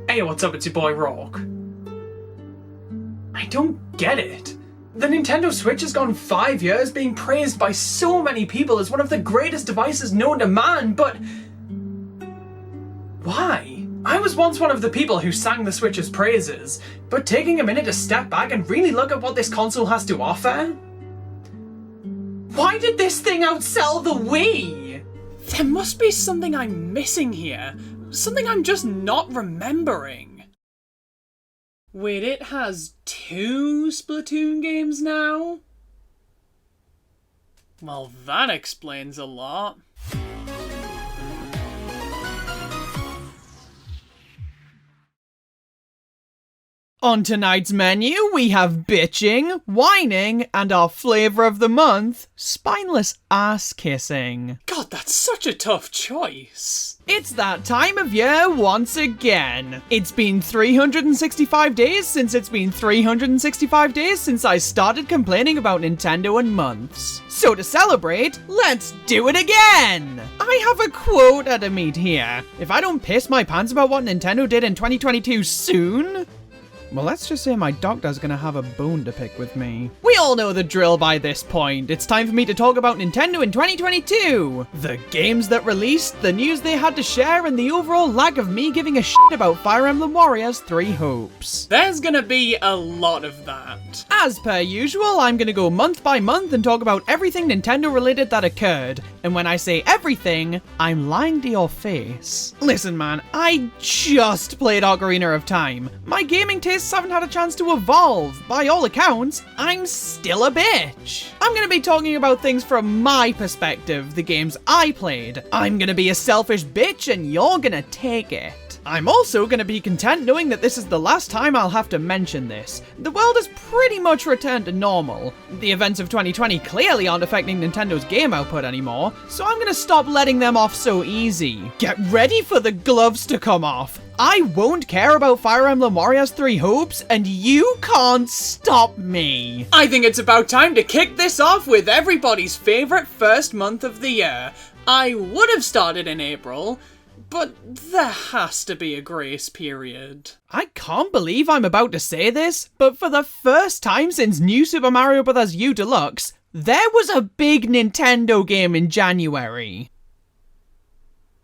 Hey, what's up? It's your boy Rock. I don't get it. The Nintendo Switch has gone 5 years being praised by so many people as one of the greatest devices known to man, but why? I was once one of the people who sang the Switch's praises, but taking a minute to step back and really look at what this console has to offer? Why did this thing outsell the Wii? There must be something I'm missing here. Something I'm just not remembering. Wait, it has 2 Splatoon games now? Well, that explains a lot. On tonight's menu, we have bitching, whining, and our flavour of the month, spineless ass kissing. God, that's such a tough choice. It's that time of year once again. It's been 365 days since it's been 365 days since I started complaining about Nintendo and months. So to celebrate, let's do it again! I have a quote at a meet here. If I don't piss my pants about what Nintendo did in 2022 soon... well, let's just say my doctor's gonna have a bone to pick with me. We all know the drill by this point. It's time for me to talk about Nintendo in 2022. The games that released, the news they had to share, and the overall lack of me giving a shit about Fire Emblem Warriors 3 Hopes. There's gonna be a lot of that. As per usual, I'm gonna go month by month and talk about everything Nintendo related that occurred. And when I say everything, I'm lying to your face. Listen man, I just played Ocarina of Time. My gaming taste haven't had a chance to evolve. By all accounts, I'm still a bitch. I'm gonna be talking about things from my perspective, the games I played. I'm gonna be a selfish bitch and you're gonna take it. I'm also gonna be content knowing that this is the last time I'll have to mention this. The world has pretty much returned to normal. The events of 2020 clearly aren't affecting Nintendo's game output anymore, so I'm gonna stop letting them off so easy. Get ready for the gloves to come off. I won't care about Fire Emblem Warriors 3 Hopes, and you can't stop me. I think it's about time to kick this off with everybody's favourite first month of the year. I would have started in April, but there has to be a grace period. I can't believe I'm about to say this, but for the first time since New Super Mario Bros. U Deluxe, there was a big Nintendo game in January.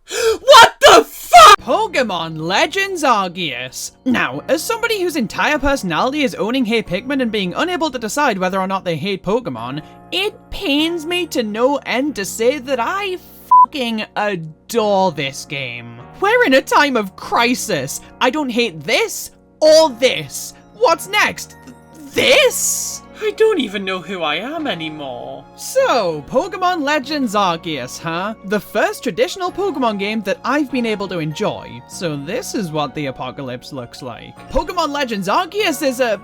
What the fuck? Pokemon Legends Arceus. Now, as somebody whose entire personality is owning Hey Pikmin and being unable to decide whether or not they hate Pokemon, it pains me to no end to say that I fucking adore this game. We're in a time of crisis. I don't hate this or this. What's next? This? I don't even know who I am anymore. So, Pokemon Legends Arceus, huh? The first traditional Pokemon game that I've been able to enjoy. So this is what the apocalypse looks like. Pokemon Legends Arceus is a...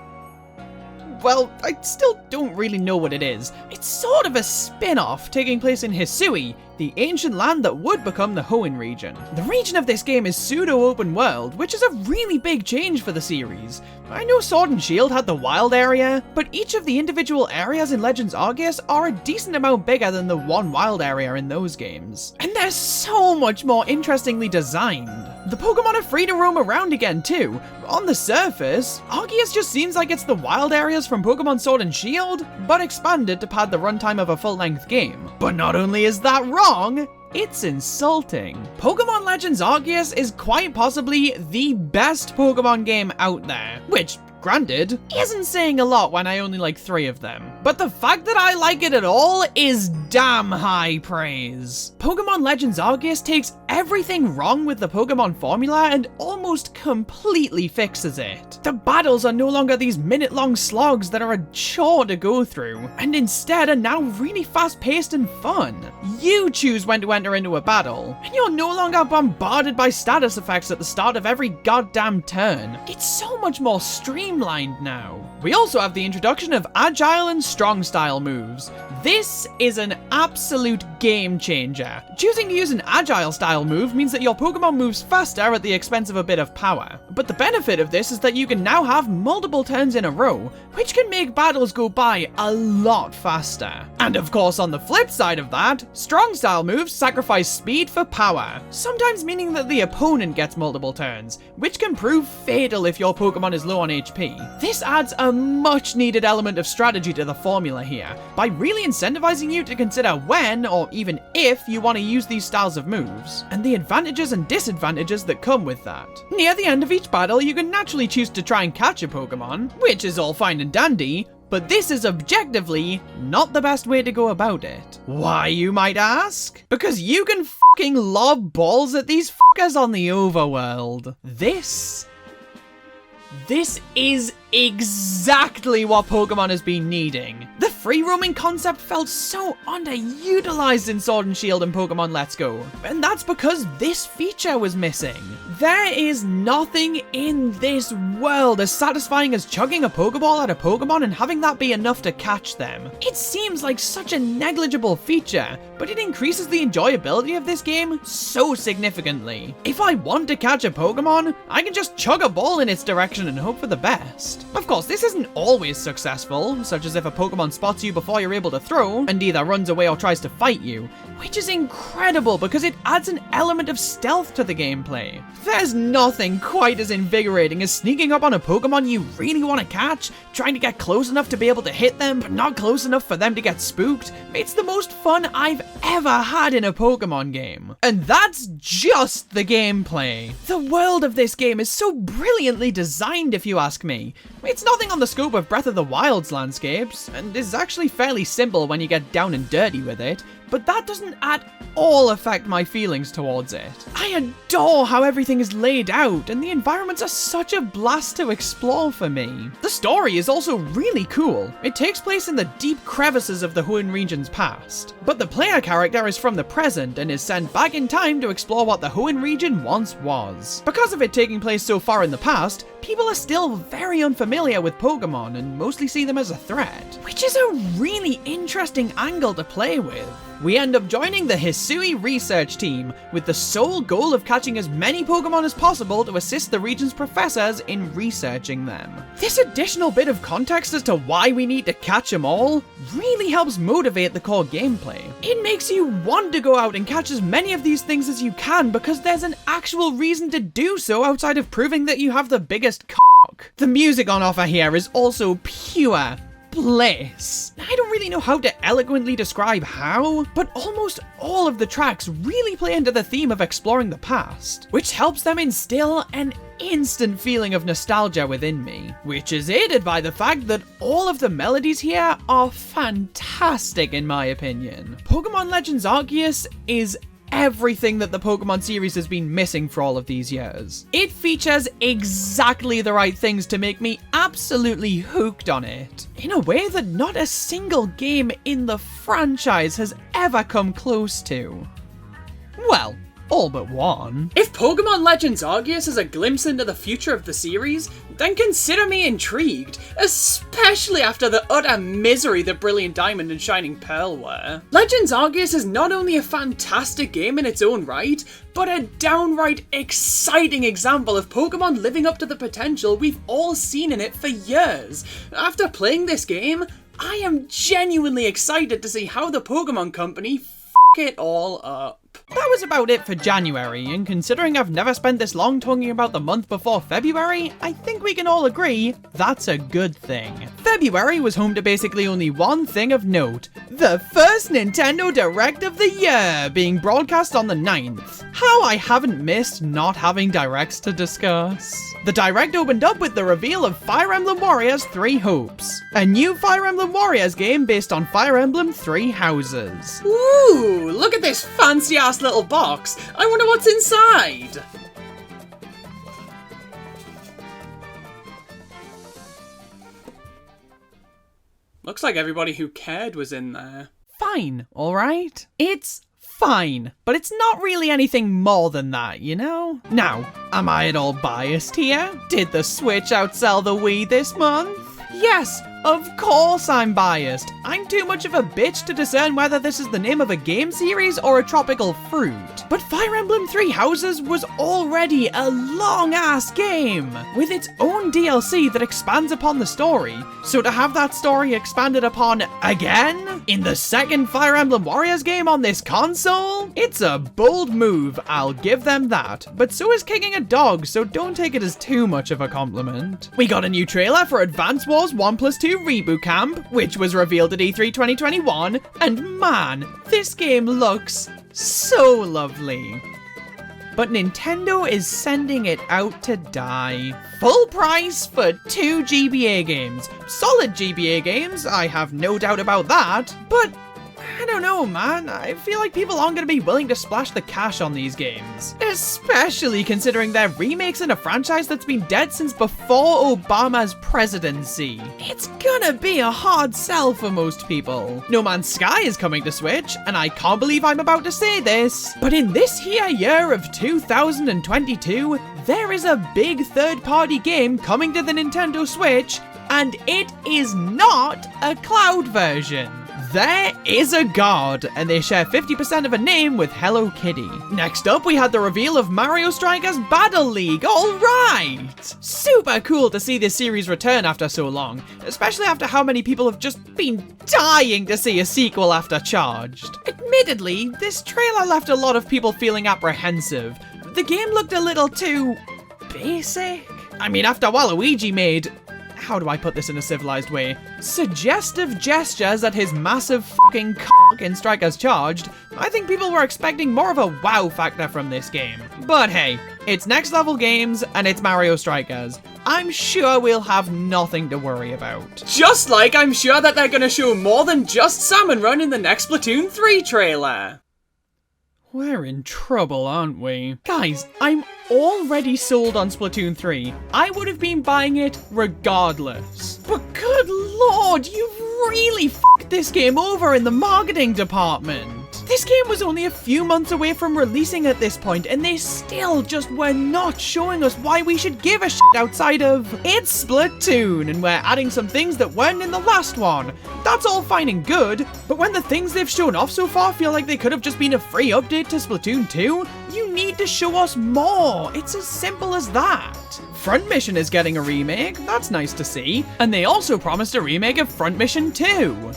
well, I still don't really know what it is. It's sort of a spin-off taking place in Hisui, the ancient land that would become the Hoenn region. The region of this game is pseudo-open world, which is a really big change for the series. I know Sword and Shield had the wild area, but each of the individual areas in Legends Arceus are a decent amount bigger than the one wild area in those games. And they're so much more interestingly designed. The Pokemon are free to roam around again too. On the surface, Arceus just seems like it's the wild areas from Pokemon Sword and Shield, but expanded to pad the runtime of a full-length game. But not only is that wrong, it's insulting. Pokemon Legends Arceus is quite possibly the best Pokemon game out there, which Granted, isn't saying a lot when I only like 3 of them, but the fact that I like it at all is damn high praise. Pokemon Legends Arceus takes everything wrong with the Pokemon formula and almost completely fixes it. The battles are no longer these minute-long slogs that are a chore to go through, and instead are now really fast-paced and fun. You choose when to enter into a battle, and you're no longer bombarded by status effects at the start of every goddamn turn. It's so much more streamlined now. We also have the introduction of Agile and Strong style moves. This is an absolute game changer. Choosing to use an Agile style move means that your Pokemon moves faster at the expense of a bit of power. But the benefit of this is that you can now have multiple turns in a row, which can make battles go by a lot faster. And of course, on the flip side of that, Strong style moves sacrifice speed for power, sometimes meaning that the opponent gets multiple turns, which can prove fatal if your Pokemon is low on HP. This adds a much needed element of strategy to the formula here, by really incentivizing you to consider when, or even if, you want to use these styles of moves, and the advantages and disadvantages that come with that. Near the end of each battle, you can naturally choose to try and catch a Pokemon, which is all fine and dandy, but this is objectively not the best way to go about it. Why, you might ask? Because you can fucking lob balls at these fuckers on the overworld. This is exactly what Pokemon has been needing. The free roaming concept felt so underutilized in Sword and Shield and Pokemon Let's Go, and that's because this feature was missing. There is nothing in this world as satisfying as chugging a Pokeball at a Pokemon and having that be enough to catch them. It seems like such a negligible feature, but it increases the enjoyability of this game so significantly. If I want to catch a Pokemon, I can just chug a ball in its direction and hope for the best. Of course, this isn't always successful, such as if a Pokemon spots you before you're able to throw, and either runs away or tries to fight you, which is incredible because it adds an element of stealth to the gameplay. There's nothing quite as invigorating as sneaking up on a Pokemon you really want to catch, trying to get close enough to be able to hit them, but not close enough for them to get spooked. It's the most fun I've ever had in a Pokemon game. And that's just the gameplay. The world of this game is so brilliantly designed, if you ask me. It's nothing on the scope of Breath of the Wild's landscapes, and is actually fairly simple when you get down and dirty with it, but that doesn't at all affect my feelings towards it. I adore how everything is laid out, and the environments are such a blast to explore for me. The story is also really cool. It takes place in the deep crevices of the Hoenn region's past, but the player character is from the present and is sent back in time to explore what the Hoenn region once was. Because of it taking place so far in the past, people are still very unfamiliar with Pokemon and mostly see them as a threat, which is a really interesting angle to play with. We end up joining the Hisui research team, with the sole goal of catching as many Pokemon as possible to assist the region's professors in researching them. This additional bit of context as to why we need to catch them all really helps motivate the core gameplay. It makes you want to go out and catch as many of these things as you can because there's an actual reason to do so outside of proving that you have the biggest cock. The music on offer here is also pure bliss. I don't really know how to eloquently describe how, but almost all of the tracks really play into the theme of exploring the past, which helps them instill an instant feeling of nostalgia within me, which is aided by the fact that all of the melodies here are fantastic in my opinion. Pokemon Legends Arceus is everything that the Pokemon series has been missing for all of these years. It features exactly the right things to make me absolutely hooked on it, in a way that not a single game in the franchise has ever come close to. Well, all but one. If Pokemon Legends Arceus is a glimpse into the future of the series, then consider me intrigued, especially after the utter misery that Brilliant Diamond and Shining Pearl were. Legends Arceus is not only a fantastic game in its own right, but a downright exciting example of Pokemon living up to the potential we've all seen in it for years. After playing this game, I am genuinely excited to see how the Pokemon Company f*** it all up. That was about it for January, and considering I've never spent this long talking about the month before February, I think we can all agree that's a good thing. February was home to basically only one thing of note: the first Nintendo Direct of the year, being broadcast on the 9th. How I haven't missed not having Directs to discuss. The Direct opened up with the reveal of Fire Emblem Warriors 3 Hopes, a new Fire Emblem Warriors game based on Fire Emblem 3 Houses. Ooh, look at this fancy ass little box. I wonder what's inside. Looks like everybody who cared was in there. Fine, alright? It's fine, but it's not really anything more than that, you know? Now, am I at all biased here? Did the Switch outsell the Wii this month? Yes, of course I'm biased. I'm too much of a bitch to discern whether this is the name of a game series or a tropical fruit. But Fire Emblem 3 Houses was already a long-ass game, with its own DLC that expands upon the story. So to have that story expanded upon again in the second Fire Emblem Warriors game on this console? It's a bold move, I'll give them that. But so is kicking a dog, so don't take it as too much of a compliment. We got a new trailer for Advance Wars 1+2 Reboot Camp, which was revealed at E3 2021, and man, this game looks so lovely. But Nintendo is sending it out to die. Full price for 2 GBA games. Solid GBA games, I have no doubt about that, but I don't know, man. I feel like people aren't going to be willing to splash the cash on these games. Especially considering they're remakes in a franchise that's been dead since before Obama's presidency. It's gonna be a hard sell for most people. No Man's Sky is coming to Switch, and I can't believe I'm about to say this, but in this here year of 2022, there is a big third-party game coming to the Nintendo Switch, and it is not a cloud version. There is a god, and they share 50% of a name with Hello Kitty. Next up, we had the reveal of Mario Strikers Battle League. Alright! Super cool to see this series return after so long, especially after how many people have just been dying to see a sequel after Charged. Admittedly, this trailer left a lot of people feeling apprehensive. The game looked a little too basic. I mean, after Waluigi made, how do I put this in a civilized way, suggestive gestures at his massive fucking cock in Strikers Charged, I think people were expecting more of a wow factor from this game. But hey, it's next level games and it's Mario Strikers. I'm sure we'll have nothing to worry about. Just like I'm sure that they're gonna show more than just Salmon Run in the next Splatoon 3 trailer. We're in trouble, aren't we? Guys, I'm already sold on Splatoon 3. I would have been buying it regardless. But good lord, you've really f***ed this game over in the marketing department. This game was only a few months away from releasing at this point, and they still just were not showing us why we should give a shit outside of it's Splatoon, and we're adding some things that weren't in the last one. That's all fine and good, but when the things they've shown off so far feel like they could have just been a free update to Splatoon 2, you need to show us more. It's as simple as that. Front Mission is getting a remake, that's nice to see, and they also promised a remake of Front Mission 2.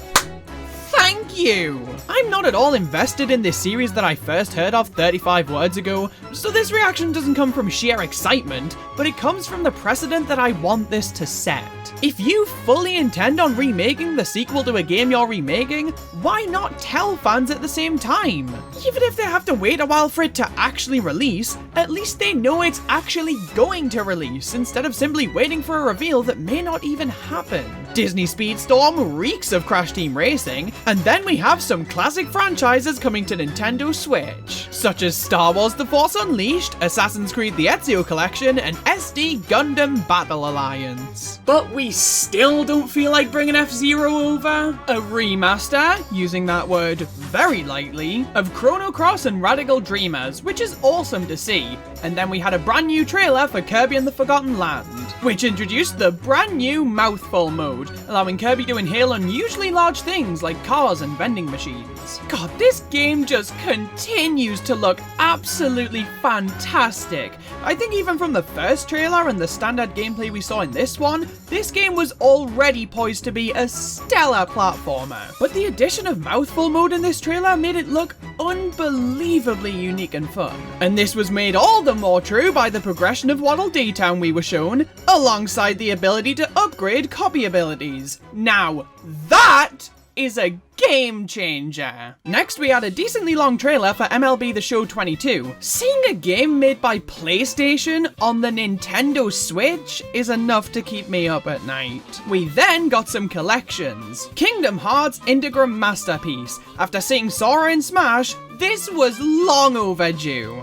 Thank you! I'm not at all invested in this series that I first heard of 35 words ago, so this reaction doesn't come from sheer excitement, but it comes from the precedent that I want this to set. If you fully intend on remaking the sequel to a game you're remaking, why not tell fans at the same time? Even if they have to wait a while for it to actually release, at least they know it's actually going to release, instead of simply waiting for a reveal that may not even happen. Disney Speedstorm reeks of Crash Team Racing, and then we have some classic franchises coming to Nintendo Switch, such as Star Wars The Force Unleashed, Assassin's Creed The Ezio Collection, and SD Gundam Battle Alliance. But we still don't feel like bringing F-Zero over? A remaster, using that word very lightly, of Chrono Cross and Radical Dreamers, which is awesome to see. And then we had a brand new trailer for Kirby and the Forgotten Land, which introduced the brand new Mouthful mode, allowing Kirby to inhale unusually large things like cars and vending machines. God, this game just continues to look absolutely fantastic. I think even from the first trailer and the standard gameplay we saw in this one, this game was already poised to be a stellar platformer. But the addition of Mouthful mode in this trailer made it look unbelievably unique and fun. And this was made all the more true by the progression of Waddle Dee Town we were shown, alongside the ability to upgrade copy abilities. Now, that is a game changer. Next, we had a decently long trailer for MLB The Show 22. Seeing a game made by PlayStation on the Nintendo Switch is enough to keep me up at night. We then got some collections. Kingdom Hearts Integrum Masterpiece. After seeing Sora in Smash, this was long overdue.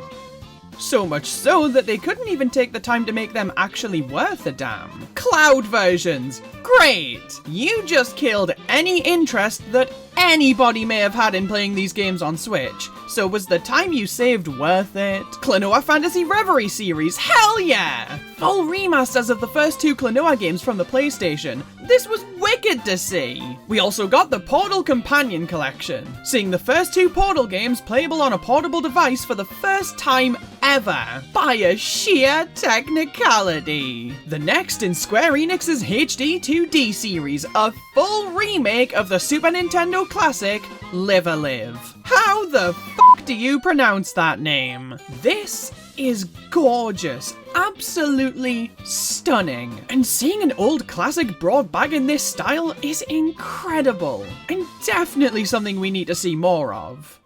So much so that they couldn't even take the time to make them actually worth a damn. Cloud versions. Great! You just killed any interest that anybody may have had in playing these games on Switch. So was the time you saved worth it? Klonoa Phantasy Reverie series, hell yeah! Full remasters of the first 2 Klonoa games from the PlayStation. This was wicked to see. We also got the Portal Companion Collection, seeing the first 2 Portal games playable on a portable device for the first time ever, by a sheer technicality. The next in Square Enix's HD 2D series, a full remake of the Super Nintendo classic Live a Live. How the fuck do you pronounce that name? This is gorgeous, absolutely stunning. And seeing an old classic brought back in this style is incredible, and definitely something we need to see more of.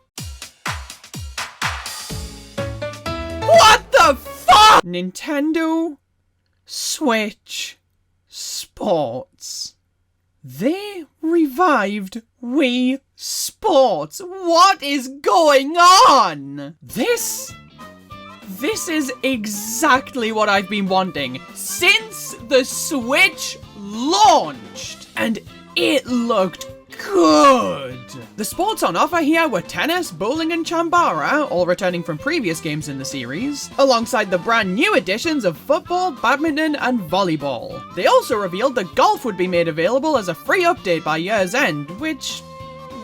What the fuck? Nintendo Switch Sports. They revived Wii Sports. What is going on? This is exactly what I've been wanting since the Switch launched, and it looked good. The sports on offer here were tennis, bowling, and chambara, all returning from previous games in the series, alongside the brand new additions of football, badminton, and volleyball. They also revealed that golf would be made available as a free update by year's end, which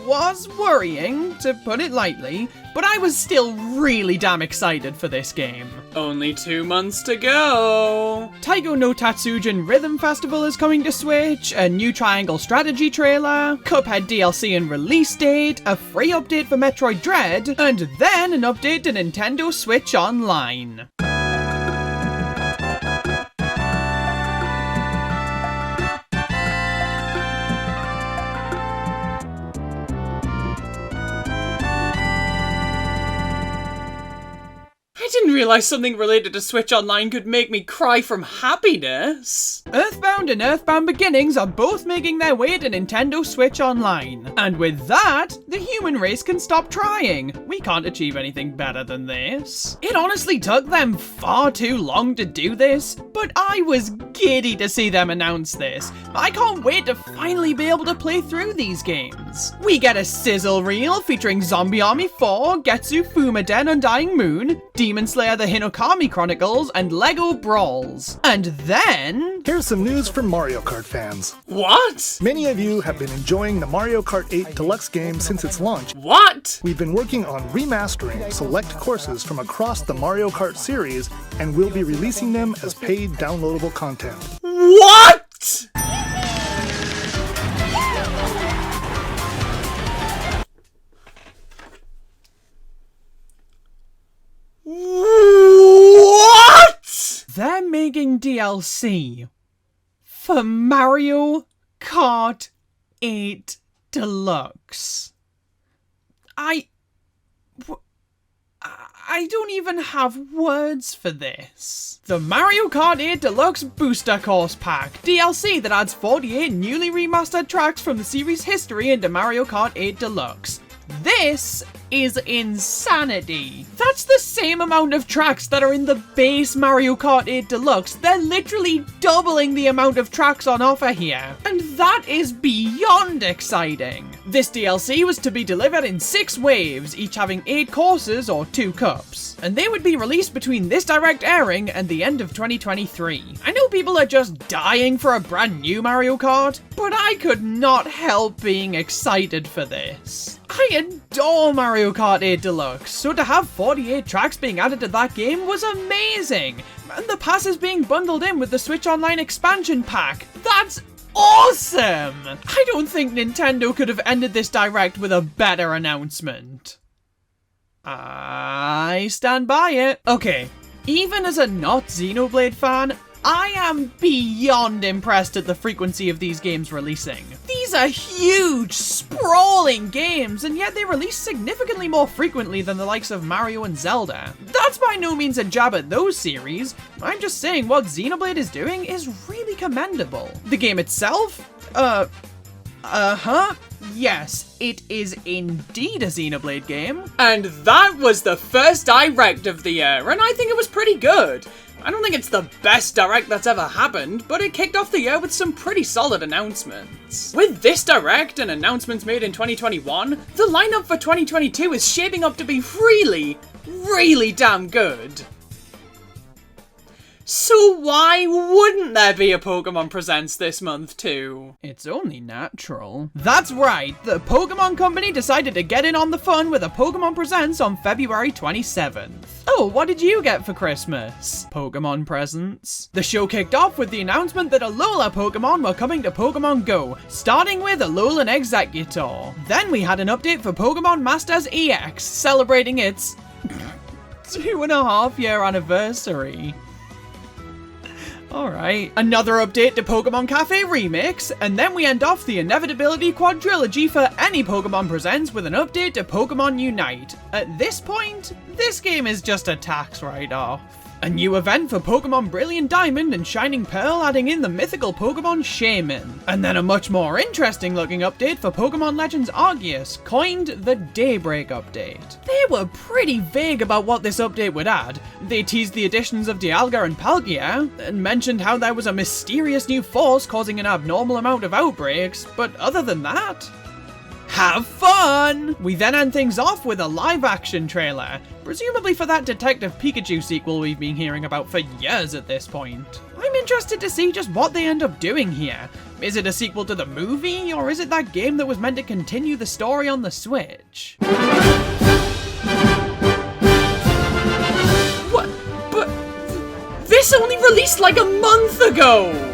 was worrying, to put it lightly, but I was still really damn excited for this game. Only 2 months to go. Taigo no Tatsujin Rhythm Festival is coming to Switch, a new Triangle Strategy trailer, Cuphead DLC and release date, a free update for Metroid Dread, and then an update to Nintendo Switch Online. I didn't realize something related to Switch Online could make me cry from happiness. Earthbound and Earthbound Beginnings are both making their way to Nintendo Switch Online. And with that, the human race can stop trying. We can't achieve anything better than this. It honestly took them far too long to do this, but I was giddy to see them announce this. I can't wait to finally be able to play through these games. We get a sizzle reel featuring Zombie Army 4, Getsu Fumaden Undying Moon, Demon Slayer The Hinokami Chronicles, and Lego Brawls. And then... here's some news from Mario Kart fans. What? Many of you have been enjoying the Mario Kart 8 Deluxe game since its launch. What? We've been working on remastering select courses from across the Mario Kart series, and we'll be releasing them as paid downloadable content. What? What? They're making DLC for Mario Kart 8 Deluxe. I don't even have words for this. The Mario Kart 8 Deluxe Booster Course Pack, DLC that adds 48 newly remastered tracks from the series' history into Mario Kart 8 Deluxe. This is insanity. That's the same amount of tracks that are in the base Mario Kart 8 Deluxe. They're literally doubling the amount of tracks on offer here. And that is beyond exciting. This DLC was to be delivered in 6 waves, each having 8 courses or 2 cups. And they would be released between this direct airing and the end of 2023. I know people are just dying for a brand new Mario Kart, but I could not help being excited for this. I adore Mario Kart 8 Deluxe, so to have 48 tracks being added to that game was amazing! And the passes being bundled in with the Switch Online expansion pack, that's awesome! I don't think Nintendo could have ended this direct with a better announcement. I stand by it. Okay, even as a not Xenoblade fan, I am beyond impressed at the frequency of these games releasing. These are huge, sprawling games, and yet they release significantly more frequently than the likes of Mario and Zelda. That's by no means a jab at those series. I'm just saying what Xenoblade is doing is really commendable. The game itself? Yes, it is indeed a Xenoblade game. And that was the first Direct of the year, and I think it was pretty good. I don't think it's the best Direct that's ever happened, but it kicked off the year with some pretty solid announcements. With this Direct and announcements made in 2021, the lineup for 2022 is shaping up to be really damn good. So why wouldn't there be a Pokemon Presents this month too? It's only natural. That's right, the Pokemon Company decided to get in on the fun with a Pokemon Presents on February 27th. Oh, what did you get for Christmas? Pokemon presents. The show kicked off with the announcement that Alola Pokemon were coming to Pokemon Go, starting with Alolan Exeggutor. Then we had an update for Pokemon Masters EX, celebrating its 2.5-year anniversary. Alright. Another update to Pokemon Cafe Remix, and then we end off the Inevitability Quadrilogy for any Pokemon Presents with an update to Pokemon Unite. At this point, this game is just a tax write-off. A new event for Pokemon Brilliant Diamond and Shining Pearl, adding in the mythical Pokemon Shaman. And then a much more interesting looking update for Pokemon Legends Arceus, coined the Daybreak Update. They were pretty vague about what this update would add. They teased the additions of Dialga and Palkia, and mentioned how there was a mysterious new force causing an abnormal amount of outbreaks, but other than that, have fun! We then end things off with a live-action trailer, presumably for that Detective Pikachu sequel we've been hearing about for years at this point. I'm interested to see just what they end up doing here. Is it a sequel to the movie, or is it that game that was meant to continue the story on the Switch? What? But this only released like a month ago!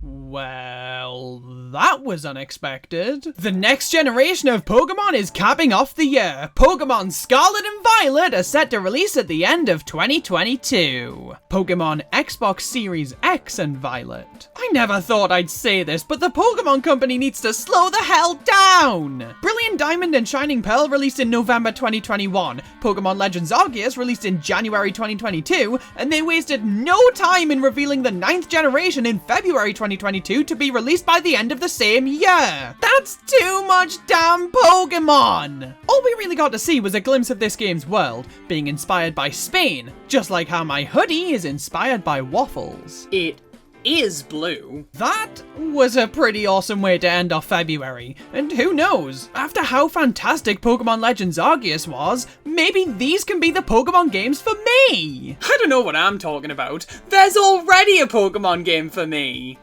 Well, that was unexpected. The next generation of Pokemon is capping off the year. Pokemon Scarlet and Violet are set to release at the end of 2022. Pokemon Xbox Series X and Violet. I never thought I'd say this, but the Pokemon Company needs to slow the hell down! Brilliant Diamond and Shining Pearl released in November 2021. Pokemon Legends Arceus released in January 2022, and they wasted no time in revealing the 9th generation in February 2022 to be released by the end of the same year. That's too much damn Pokemon! All we really got to see was a glimpse of this game's world, being inspired by Spain, just like how my hoodie is inspired by waffles. It is blue. That was a pretty awesome way to end off February, and who knows, after how fantastic Pokemon Legends Arceus was, maybe these can be the Pokemon games for me! I don't know what I'm talking about. There's already a Pokemon game for me.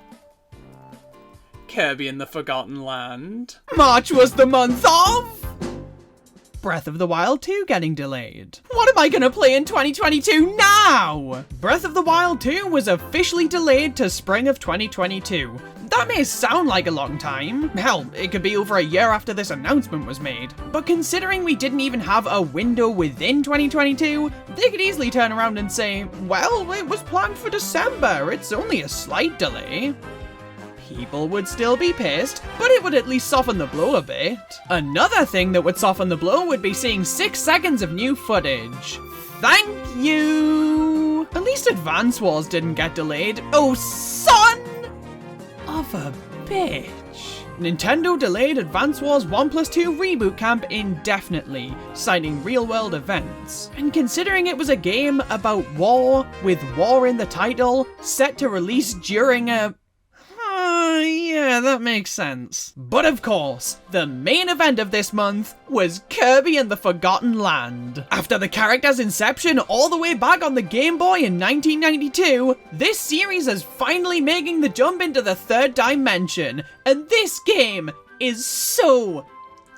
Kirby in the Forgotten Land. March was the month of Breath of the Wild 2 getting delayed. What am I gonna play in 2022 now? Breath of the Wild 2 was officially delayed to spring of 2022. That may sound like a long time. Hell, it could be over a year after this announcement was made. But considering we didn't even have a window within 2022, they could easily turn around and say, well, it was planned for December, it's only a slight delay. People would still be pissed, but it would at least soften the blow a bit. Another thing that would soften the blow would be seeing 6 seconds of new footage. Thank you! At least Advance Wars didn't get delayed. Oh, son of a bitch. Nintendo delayed Advance Wars 1+2 Reboot Camp indefinitely, citing real-world events. And considering it was a game about war, with war in the title, set to release during a... yeah, Yeah, that makes sense. But of course, the main event of this month was Kirby and the Forgotten Land. After the character's inception all the way back on the Game Boy in 1992, this series is finally making the jump into the third dimension, and this game is so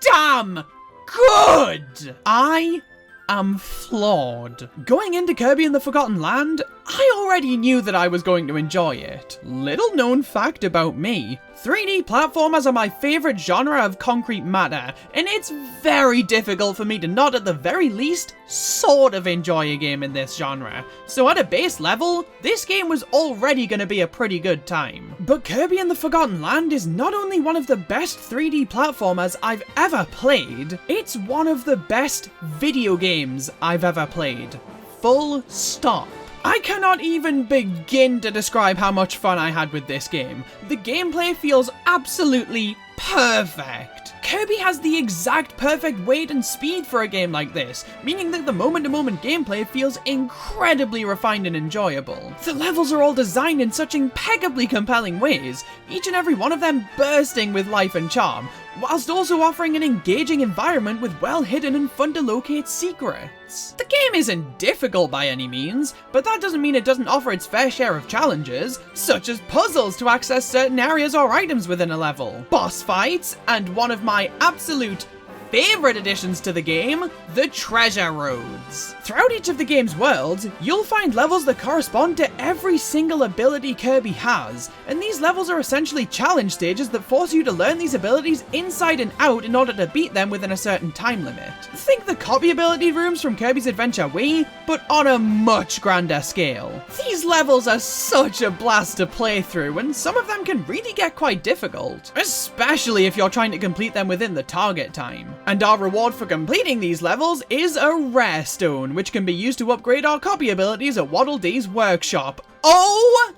damn good! I am floored. Going into Kirby and the Forgotten Land, I already knew that I was going to enjoy it. Little known fact about me, 3D platformers are my favourite genre of concrete matter, and it's very difficult for me to not at the very least sort of enjoy a game in this genre. So at a base level, this game was already going to be a pretty good time. But Kirby and the Forgotten Land is not only one of the best 3D platformers I've ever played, it's one of the best video games I've ever played. Full stop. I cannot even begin to describe how much fun I had with this game. The gameplay feels absolutely perfect. Kirby has the exact perfect weight and speed for a game like this, meaning that the moment-to-moment gameplay feels incredibly refined and enjoyable. The levels are all designed in such impeccably compelling ways, each and every one of them bursting with life and charm, whilst also offering an engaging environment with well-hidden and fun-to-locate secrets. The game isn't difficult by any means, but that doesn't mean it doesn't offer its fair share of challenges, such as puzzles to access certain areas or items within a level, boss fights, and one of my absolute favorite additions to the game, the treasure roads. Throughout each of the game's worlds, you'll find levels that correspond to every single ability Kirby has, and these levels are essentially challenge stages that force you to learn these abilities inside and out in order to beat them within a certain time limit. Think the copy ability rooms from Kirby's Adventure Wii, but on a much grander scale. These levels are such a blast to play through, and some of them can really get quite difficult, especially if you're trying to complete them within the target time. And our reward for completing these levels is a Rare Stone, which can be used to upgrade our copy abilities at Waddle Dee's workshop. Oh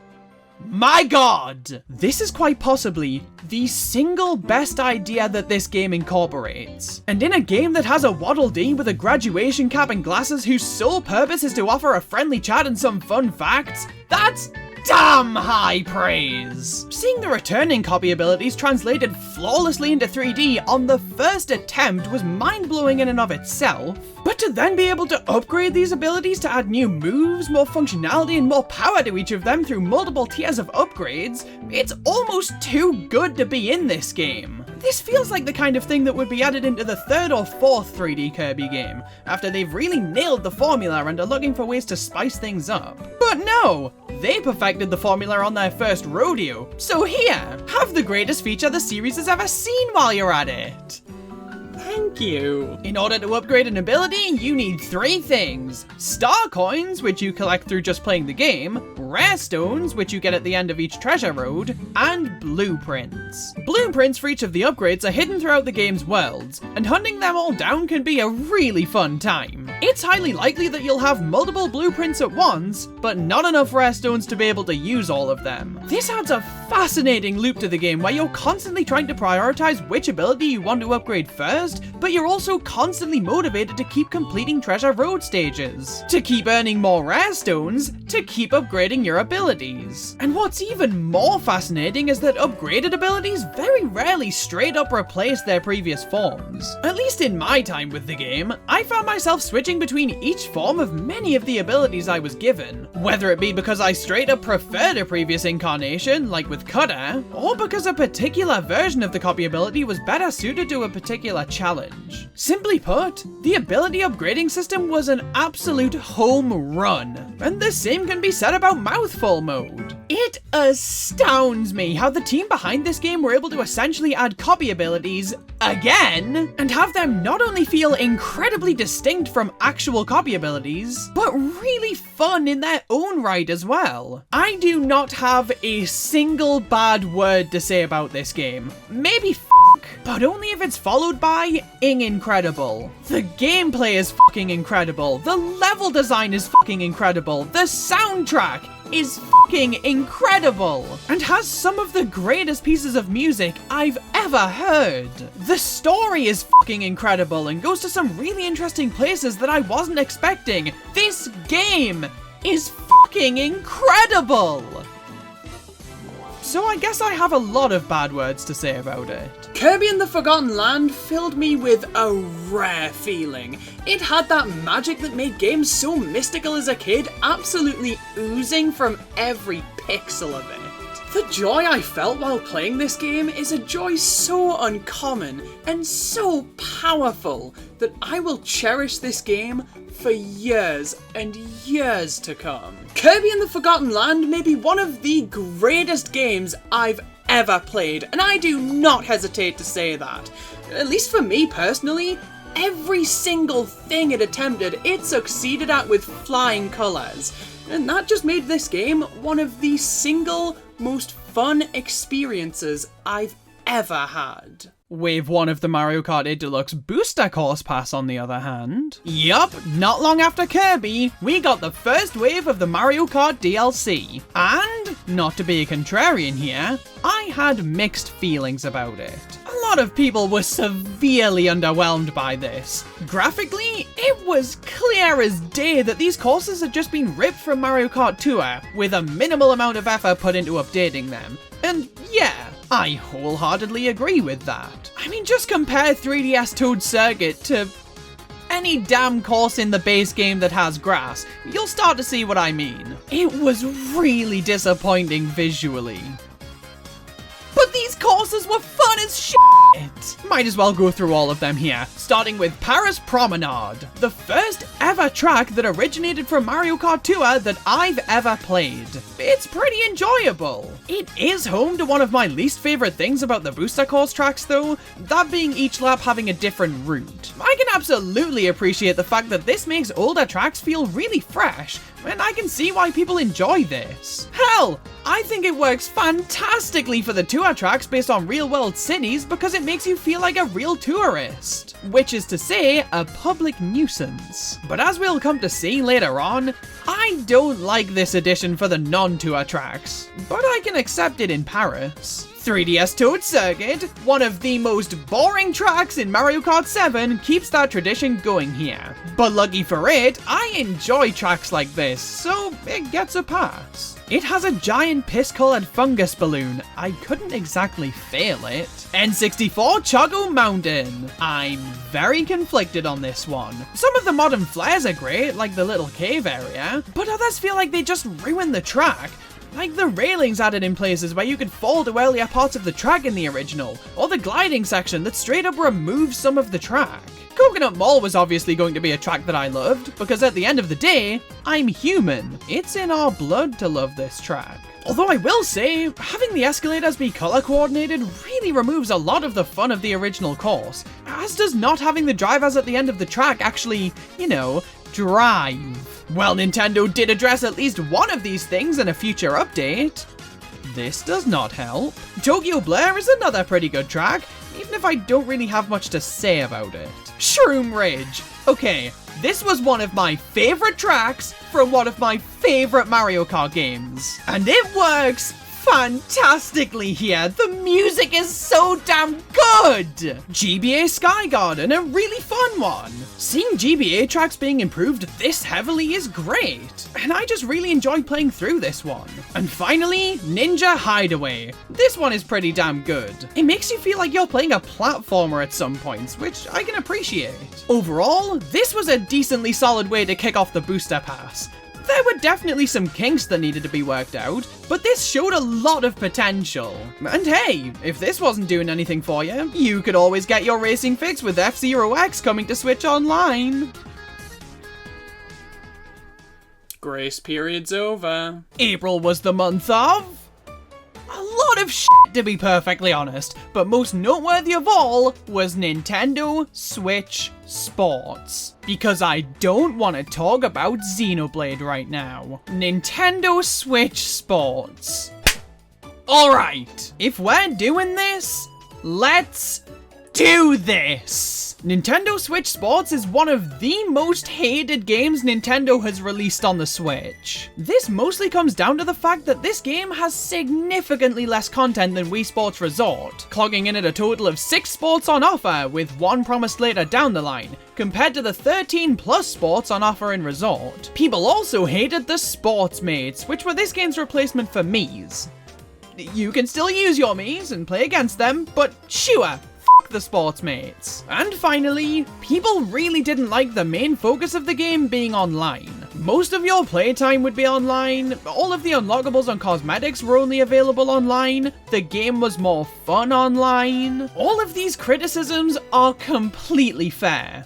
my god! This is quite possibly the single best idea that this game incorporates. And in a game that has a Waddle Dee with a graduation cap and glasses whose sole purpose is to offer a friendly chat and some fun facts, that's damn high praise! Seeing the returning copy abilities translated flawlessly into 3D on the first attempt was mind-blowing in and of itself, but to then be able to upgrade these abilities to add new moves, more functionality, and more power to each of them through multiple tiers of upgrades, it's almost too good to be in this game. This feels like the kind of thing that would be added into the third or fourth 3D Kirby game, after they've really nailed the formula and are looking for ways to spice things up. But no! They perfected the formula on their first rodeo, so here, have the greatest feature the series has ever seen while you're at it. Thank you. In order to upgrade an ability, you need 3 things. Star Coins, which you collect through just playing the game, Rare Stones, which you get at the end of each treasure road, and Blueprints. Blueprints for each of the upgrades are hidden throughout the game's worlds, and hunting them all down can be a really fun time. It's highly likely that you'll have multiple blueprints at once, but not enough Rare Stones to be able to use all of them. This adds a fascinating loop to the game where you're constantly trying to prioritize which ability you want to upgrade first, but you're also constantly motivated to keep completing treasure road stages, to keep earning more Rare Stones, to keep upgrading your abilities. And what's even more fascinating is that upgraded abilities very rarely straight up replace their previous forms. At least in my time with the game, I found myself switching between each form of many of the abilities I was given, whether it be because I straight up preferred a previous incarnation, like with Cutter, or because a particular version of the copy ability was better suited to a particular challenge. Simply put, the ability upgrading system was an absolute home run, and the same can be said about Mouthful Mode. It astounds me how the team behind this game were able to essentially add copy abilities again, and have them not only feel incredibly distinct from actual copy abilities, but really fun in their own right as well. I do not have a single bad word to say about this game. Maybe but only if it's followed by incredible. The gameplay is fucking incredible. The level design is fucking incredible. The soundtrack is fucking incredible and has some of the greatest pieces of music I've ever heard. The story is fucking incredible and goes to some really interesting places that I wasn't expecting. This game is fucking incredible. so I guess I have a lot of bad words to say about it. Kirby and the Forgotten Land filled me with a rare feeling. It had that magic that made games so mystical as a kid, absolutely oozing from every pixel of it. The joy I felt while playing this game is a joy so uncommon and so powerful that I will cherish this game for years and years to come. Kirby and the Forgotten Land may be one of the greatest games I've ever played, and I do not hesitate to say that. At least for me personally, every single thing it attempted, it succeeded at with flying colours. And that just made this game one of the single most fun experiences I've ever had. Wave 1 of the Mario Kart 8 Deluxe Booster Course Pass, on the other hand. Yup, not long after Kirby, we got the first wave of the Mario Kart DLC. And, not to be a contrarian here, I had mixed feelings about it. A lot of people were severely underwhelmed by this. Graphically, it was clear as day that these courses had just been ripped from Mario Kart Tour, with a minimal amount of effort put into updating them. And yeah, I wholeheartedly agree with that. I mean, just compare 3DS Toad Circuit to any damn course in the base game that has grass. You'll start to see what I mean. It was really disappointing visually. But these courses were fun as shit! Might as well go through all of them here, starting with Paris Promenade, the first ever track that originated from Mario Kart Tour that I've ever played. It's pretty enjoyable. It is home to one of my least favourite things about the booster course tracks though, that being each lap having a different route. I can absolutely appreciate the fact that this makes older tracks feel really fresh, and I can see why people enjoy this. Hell, I think it works fantastically for the tour tracks based on real-world cities because it makes you feel like a real tourist. Which is to say, a public nuisance. But as we'll come to see later on, I don't like this addition for the non-tour tracks, but I can accept it in Paris. 3DS Toad Circuit, one of the most boring tracks in Mario Kart 7, keeps that tradition going here. But lucky for it, I enjoy tracks like this, so it gets a pass. It has a giant piss-coloured fungus balloon. I couldn't exactly fail it. N64 Choco Mountain. I'm very conflicted on this one. Some of the modern flares are great, like the little cave area, but others feel like they just ruin the track. Like the railings added in places where you could fall to earlier parts of the track in the original, or the gliding section that straight up removes some of the track. Coconut Mall was obviously going to be a track that I loved, because at the end of the day, I'm human. It's in our blood to love this track. Although I will say, having the escalators be color coordinated really removes a lot of the fun of the original course, as does not having the drivers at the end of the track actually, you know, drive. Well, Nintendo did address at least one of these things in a future update. This does not help. Tokyo Blair is another pretty good track, even if I don't really have much to say about it. Shroom Ridge. Okay, this was one of my favorite tracks from one of my favorite Mario Kart games. And it works fantastically here. The music is so damn good. GBA Sky Garden, a really fun one. Seeing GBA tracks being improved this heavily is great, and I just really enjoyed playing through this one. And finally, Ninja Hideaway. This one is pretty damn good. It makes you feel like you're playing a platformer at some points, which I can appreciate. Overall, this was a decently solid way to kick off the booster pass. There were definitely some kinks that needed to be worked out, but this showed a lot of potential. And hey, if this wasn't doing anything for you, you could always get your racing fix with F-Zero X coming to Switch Online. Grace period's over. April was the month of a lot of shit, to be perfectly honest, but most noteworthy of all was Nintendo Switch Sports. Because I don't want to talk about Xenoblade right now. Nintendo Switch Sports. Alright, if we're doing this, let's do this! Nintendo Switch Sports is one of the most hated games Nintendo has released on the Switch. This mostly comes down to the fact that this game has significantly less content than Wii Sports Resort, clogging in at a total of 6 sports on offer, with one promised later down the line, compared to the 13 plus sports on offer in Resort. People also hated the Sports Mates, which were this game's replacement for Mii's. You can still use your Miis and play against them, but sure, the sports mates. And finally, people really didn't like the main focus of the game being online. Most of your playtime would be online, all of the unlockables and cosmetics were only available online, the game was more fun online. All of these criticisms are completely fair.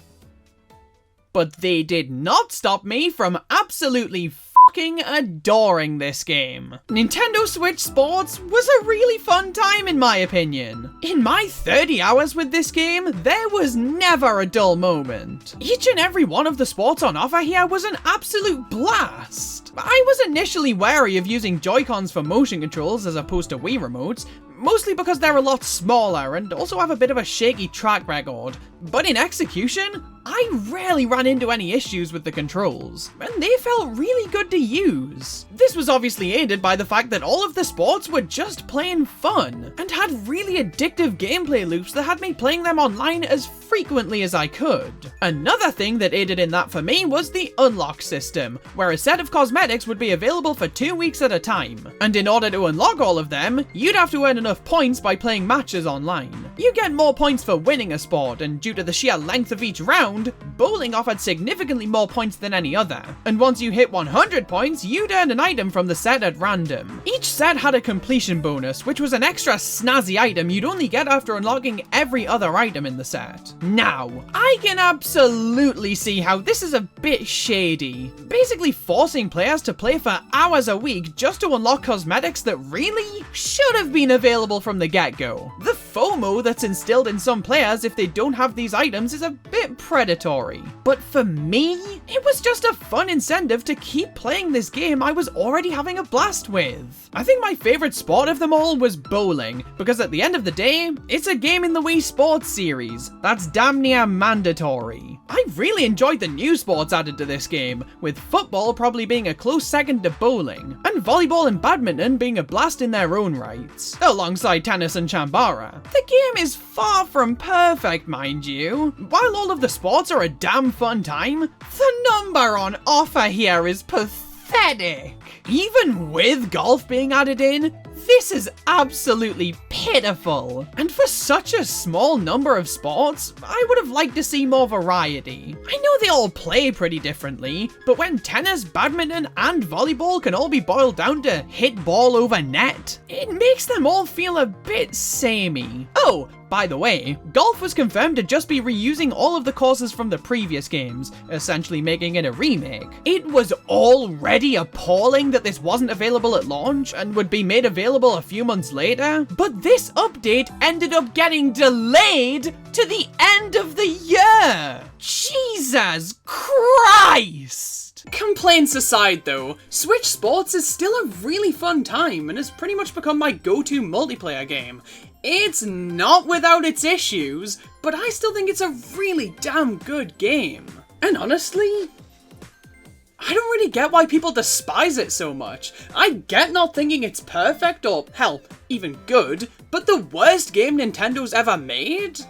But they did not stop me from absolutely fucking adoring this game. Nintendo Switch Sports was a really fun time in my opinion. In my 30 hours with this game, there was never a dull moment. Each and every one of the sports on offer here was an absolute blast. I was initially wary of using Joy-Cons for motion controls as opposed to Wii remotes, mostly because they're a lot smaller and also have a bit of a shaky track record. But in execution, I rarely ran into any issues with the controls, and they felt really good to use. This was obviously aided by the fact that all of the sports were just plain fun, and had really addictive gameplay loops that had me playing them online as frequently as I could. Another thing that aided in that for me was the unlock system, where a set of cosmetics would be available for 2 weeks at a time, and in order to unlock all of them, you'd have to earn enough points by playing matches online. You get more points for winning a sport, and due to the sheer length of each round, bowling offered significantly more points than any other. And once you hit 100 points, you'd earn an item from the set at random. Each set had a completion bonus, which was an extra snazzy item you'd only get after unlocking every other item in the set. Now, I can absolutely see how this is a bit shady. Basically forcing players to play for hours a week just to unlock cosmetics that really should have been available from the get-go. The FOMO that's instilled in some players if they don't have these items is a bit predatory. But for me, it was just a fun incentive to keep playing this game I was already having a blast with. I think my favorite sport of them all was bowling, because at the end of the day, it's a game in the Wii Sports series. That's damn near mandatory. I really enjoyed the new sports added to this game, with football probably being a close second to bowling, and volleyball and badminton being a blast in their own rights, alongside tennis and chambara. The game is far from perfect, mind you. While all of the sports are a damn fun time, the number on offer here is pathetic. Even with golf being added in, this is absolutely pitiful. And for such a small number of sports, I would have liked to see more variety. I know they all play pretty differently, but when tennis, badminton, and volleyball can all be boiled down to hit ball over net, it makes them all feel a bit samey. Oh, by the way, golf was confirmed to just be reusing all of the courses from the previous games, essentially making it a remake. It was already appalling that this wasn't available at launch and would be made available a few months later, but this update ended up getting delayed to the end of the year! Jesus Christ! Complaints aside though, Switch Sports is still a really fun time and has pretty much become my go-to multiplayer game. It's not without its issues, but I still think it's a really damn good game. And honestly, I don't really get why people despise it so much. I get not thinking it's perfect or, hell, even good, but the worst game Nintendo's ever made?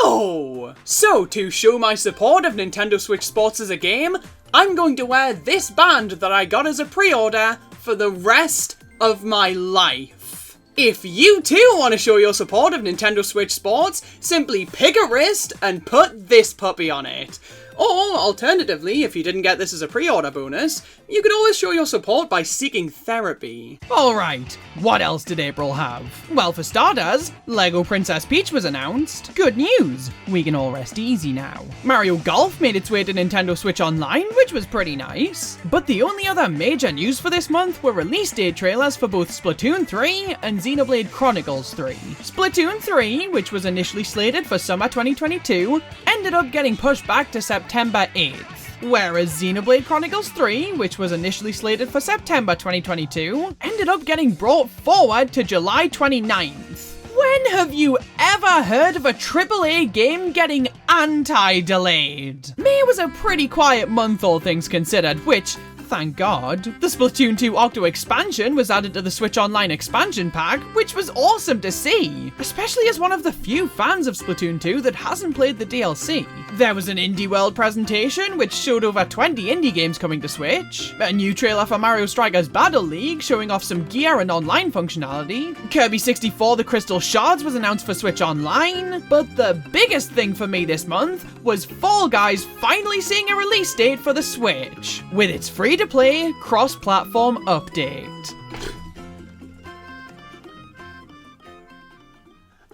No! So, to show my support of Nintendo Switch Sports as a game, I'm going to wear this band that I got as a pre-order for the rest of my life. If you too want to show your support of Nintendo Switch Sports, simply pick a wrist and put this puppy on it. Or, alternatively, if you didn't get this as a pre-order bonus, you could always show your support by seeking therapy. Alright, what else did April have? Well, for starters, LEGO Princess Peach was announced. Good news, we can all rest easy now. Mario Golf made its way to Nintendo Switch Online, which was pretty nice. But the only other major news for this month were release date trailers for both Splatoon 3 and Xenoblade Chronicles 3. Splatoon 3, which was initially slated for summer 2022, ended up getting pushed back to September 8th. Whereas Xenoblade Chronicles 3, which was initially slated for September 2022, ended up getting brought forward to July 29th. When have you ever heard of a AAA game getting anti-delayed? May was a pretty quiet month all things considered, which, thank God. The Splatoon 2 Octo expansion was added to the Switch Online expansion pack, which was awesome to see, especially as one of the few fans of Splatoon 2 that hasn't played the DLC. There was an Indie World presentation, which showed over 20 indie games coming to Switch, a new trailer for Mario Strikers Battle League showing off some gear and online functionality, Kirby 64 The Crystal Shards was announced for Switch Online, but the biggest thing for me this month was Fall Guys finally seeing a release date for the Switch, with its free-to-play, cross-platform update.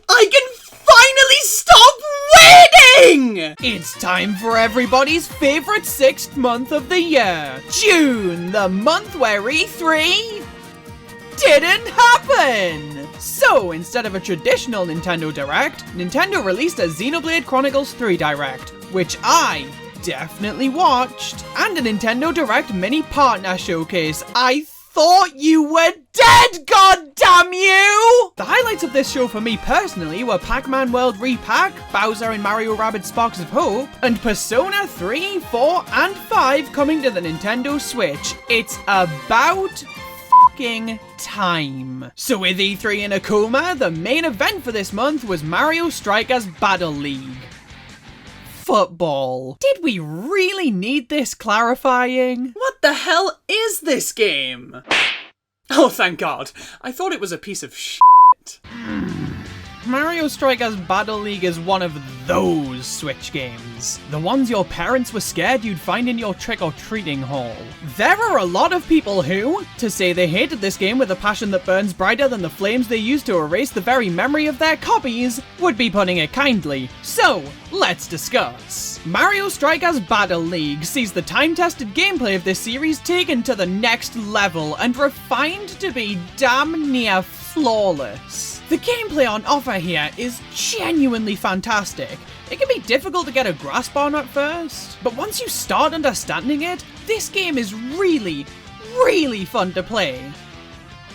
I can finally stop waiting! It's time for everybody's favorite 6th month of the year, June, the month where E3 didn't happen! So, instead of a traditional Nintendo Direct, Nintendo released a Xenoblade Chronicles 3 Direct, which I definitely watched, and a Nintendo Direct mini partner showcase. I thought you were dead, goddamn you! The highlights of this show for me personally were Pac-Man World Repack, Bowser and Mario Rabbids Sparks of Hope, and Persona 3, 4, and 5 coming to the Nintendo Switch. It's about fucking time. So with E3 in a coma, the main event for this month was Mario Strikers Battle League. Football. Did we really need this clarifying? What the hell is this game? Oh, thank God. I thought it was a piece of shit. Mario Strikers Battle League is one of those Switch games. The ones your parents were scared you'd find in your trick-or-treating haul. There are a lot of people who, to say they hated this game with a passion that burns brighter than the flames they use to erase the very memory of their copies, would be putting it kindly. So, let's discuss. Mario Strikers Battle League sees the time-tested gameplay of this series taken to the next level and refined to be damn near flawless. The gameplay on offer here is genuinely fantastic. It can be difficult to get a grasp on at first, but once you start understanding it, this game is really, really fun to play.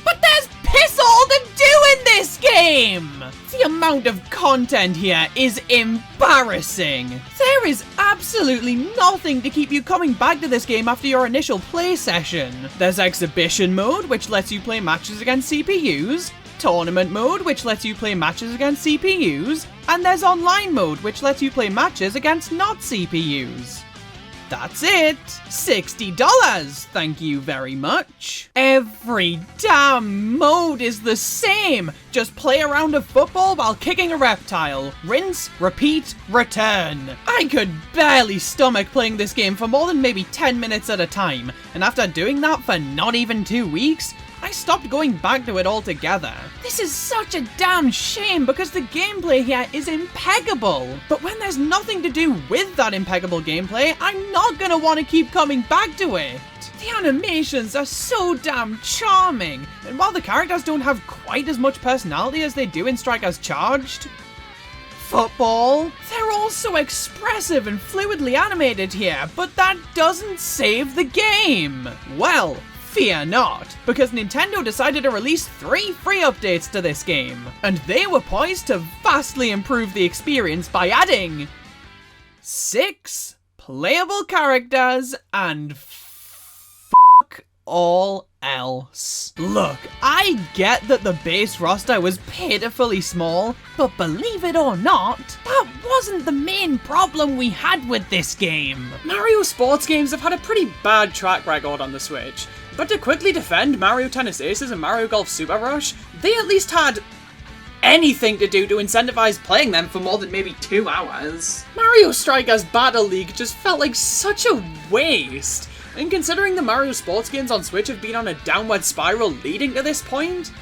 But there's piss all to do in this game! The amount of content here is embarrassing. There is absolutely nothing to keep you coming back to this game after your initial play session. There's exhibition mode, which lets you play matches against CPUs, tournament mode, which lets you play matches against CPUs, and there's online mode, which lets you play matches against not CPUs. That's it! $60, thank you very much. Every damn mode is the same! Just play a round of football while kicking a reptile. Rinse, repeat, return. I could barely stomach playing this game for more than maybe 10 minutes at a time, and after doing that for not even 2 weeks, I stopped going back to it altogether. This is such a damn shame because the gameplay here is impeccable. But when there's nothing to do with that impeccable gameplay, I'm not gonna want to keep coming back to it. The animations are so damn charming, and while the characters don't have quite as much personality as they do in Strikers Charged Football, they're all so expressive and fluidly animated here, but that doesn't save the game. Well, fear not, because Nintendo decided to release 3 free updates to this game, and they were poised to vastly improve the experience by adding 6 playable characters and fuck all else. Look, I get that the base roster was pitifully small, but believe it or not, that wasn't the main problem we had with this game. Mario sports games have had a pretty bad track record on the Switch. But to quickly defend Mario Tennis Aces and Mario Golf Super Rush, they at least had anything to do to incentivize playing them for more than maybe 2 hours. Mario Strikers Battle League just felt like such a waste. And considering the Mario sports games on Switch have been on a downward spiral leading to this point,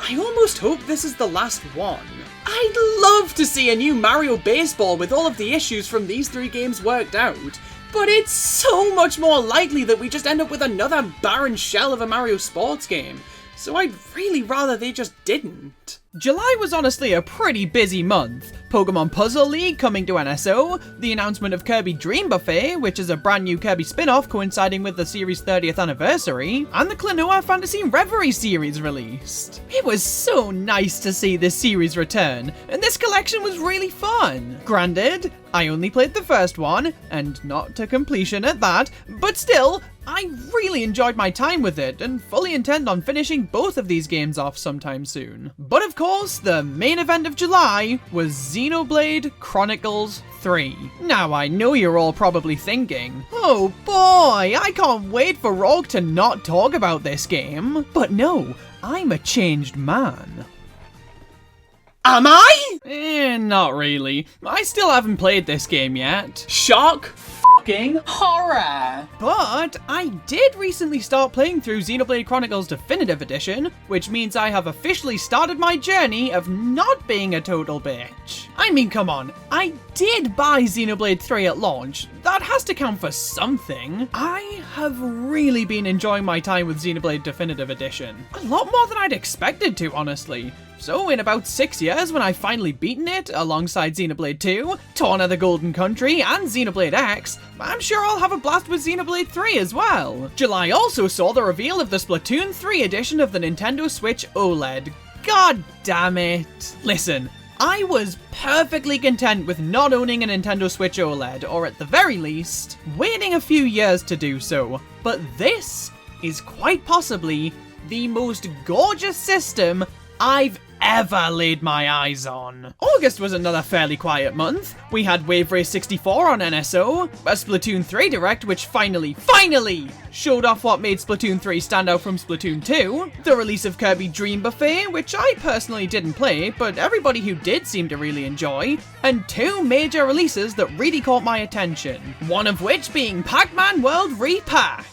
I almost hope this is the last one. I'd love to see a new Mario Baseball with all of the issues from these 3 games worked out. But it's so much more likely that we just end up with another barren shell of a Mario sports game. So I'd really rather they just didn't. July was honestly a pretty busy month. Pokemon Puzzle League coming to NSO, the announcement of Kirby Dream Buffet, which is a brand new Kirby spin-off coinciding with the series' 30th anniversary, and the Klonoa Phantasy Reverie series released. It was so nice to see this series return, and this collection was really fun. Granted, I only played the first one, and not to completion at that, but still, I really enjoyed my time with it and fully intend on finishing both of these games off sometime soon. But of course, the main event of July was Xenoblade Chronicles 3. Now I know you're all probably thinking, oh boy, I can't wait for Rogue to not talk about this game. But no, I'm a changed man. Am I? Not really. I still haven't played this game yet. Shock fucking horror. But I did recently start playing through Xenoblade Chronicles Definitive Edition, which means I have officially started my journey of not being a total bitch. I mean, come on, I did buy Xenoblade 3 at launch. That has to count for something. I have really been enjoying my time with Xenoblade Definitive Edition. A lot more than I'd expected to, honestly. So in about 6 years, when I've finally beaten it, alongside Xenoblade 2, Torna the Golden Country, and Xenoblade X, I'm sure I'll have a blast with Xenoblade 3 as well. July also saw the reveal of the Splatoon 3 edition of the Nintendo Switch OLED. God damn it. Listen, I was perfectly content with not owning a Nintendo Switch OLED, or at the very least, waiting a few years to do so. But this is quite possibly the most gorgeous system I've ever laid my eyes on. August was another fairly quiet month. We had Wave Race 64 on NSO, a Splatoon 3 Direct which finally showed off what made Splatoon 3 stand out from Splatoon 2, the release of Kirby Dream Buffet, which I personally didn't play, but everybody who did seemed to really enjoy, and 2 major releases that really caught my attention, one of which being Pac-Man World Re-Pac.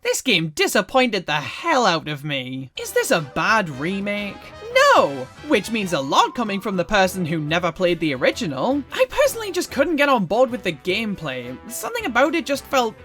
This game disappointed the hell out of me. Is this a bad remake? No! Which means a lot coming from the person who never played the original. I personally just couldn't get on board with the gameplay. Something about it just felt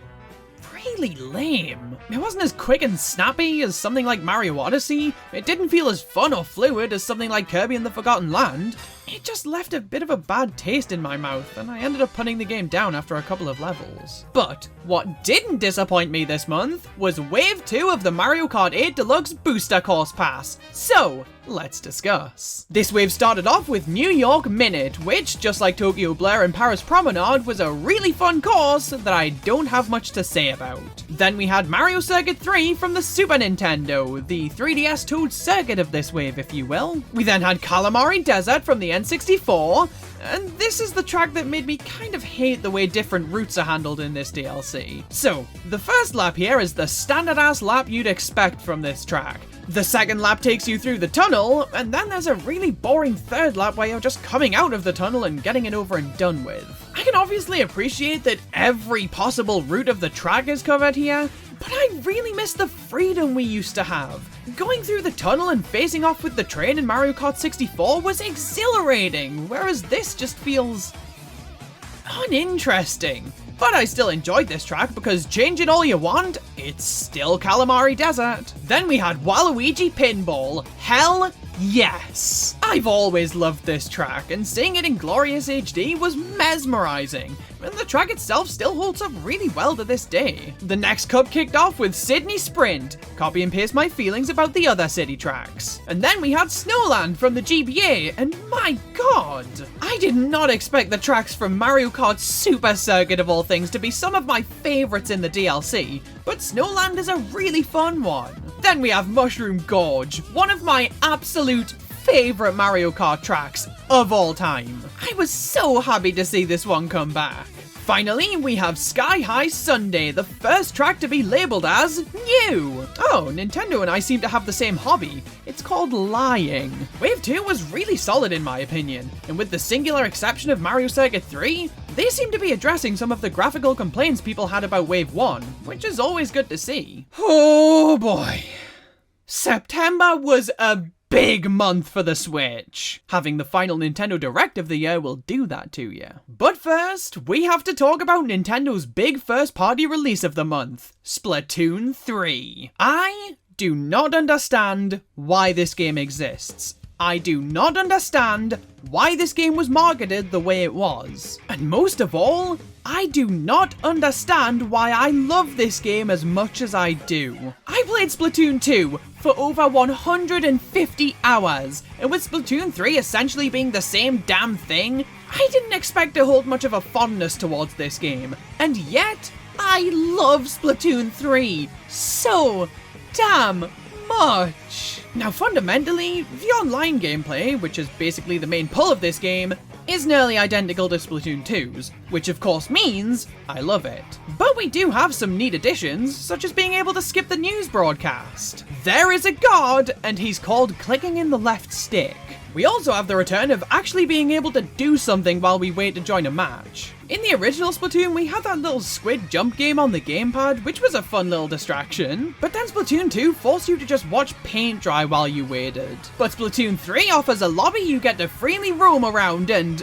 really lame. It wasn't as quick and snappy as something like Mario Odyssey. It didn't feel as fun or fluid as something like Kirby and the Forgotten Land. It just left a bit of a bad taste in my mouth, and I ended up putting the game down after a couple of levels. But what didn't disappoint me this month was Wave 2 of the Mario Kart 8 Deluxe Booster Course Pass. So, let's discuss. This wave started off with New York Minute, which, just like Tokyo Blur and Paris Promenade, was a really fun course that I don't have much to say about. Then we had Mario Circuit 3 from the Super Nintendo, the 3DS Toad circuit of this wave, if you will. We then had Calamari Desert from the N64, and this is the track that made me kind of hate the way different routes are handled in this DLC. So, the first lap here is the standard-ass lap you'd expect from this track. The second lap takes you through the tunnel, and then there's a really boring third lap where you're just coming out of the tunnel and getting it over and done with. I can obviously appreciate that every possible route of the track is covered here, but I really miss the freedom we used to have. Going through the tunnel and facing off with the train in Mario Kart 64 was exhilarating, whereas this just feels uninteresting. But I still enjoyed this track because change it all you want, it's still Calamari Desert. Then we had Waluigi Pinball. Hell yes! I've always loved this track, and seeing it in glorious HD was mesmerizing, and the track itself still holds up really well to this day. The next cup kicked off with Sydney Sprint, copy and paste my feelings about the other city tracks. And then we had Snowland from the GBA, and my god! I did not expect the tracks from Mario Kart Super Circuit of all things to be some of my favorites in the DLC, but Snowland is a really fun one. Then we have Mushroom Gorge, one of my absolute favorite Mario Kart tracks of all time. I was so happy to see this one come back. Finally, we have Sky High Sunday, the first track to be labeled as new. Oh, Nintendo and I seem to have the same hobby. It's called lying. Wave 2 was really solid in my opinion, and with the singular exception of Mario Circuit 3, they seem to be addressing some of the graphical complaints people had about Wave 1, which is always good to see. Oh boy. September was a big month for the Switch. Having the final Nintendo Direct of the year will do that to you. But first, we have to talk about Nintendo's big first-party release of the month, Splatoon 3. I do not understand why this game exists. I do not understand why this game was marketed the way it was. And most of all, I do not understand why I love this game as much as I do. I played Splatoon 2 for over 150 hours, and with Splatoon 3 essentially being the same damn thing, I didn't expect to hold much of a fondness towards this game, and yet, I love Splatoon 3 so damn much. Now fundamentally, the online gameplay, which is basically the main pull of this game, is nearly identical to Splatoon 2's, which of course means I love it. But we do have some neat additions, such as being able to skip the news broadcast. There is a god, and he's called clicking in the left stick. We also have the return of actually being able to do something while we wait to join a match. In the original Splatoon, we had that little squid jump game on the gamepad, which was a fun little distraction. But then Splatoon 2 forced you to just watch paint dry while you waited. But Splatoon 3 offers a lobby you get to freely roam around and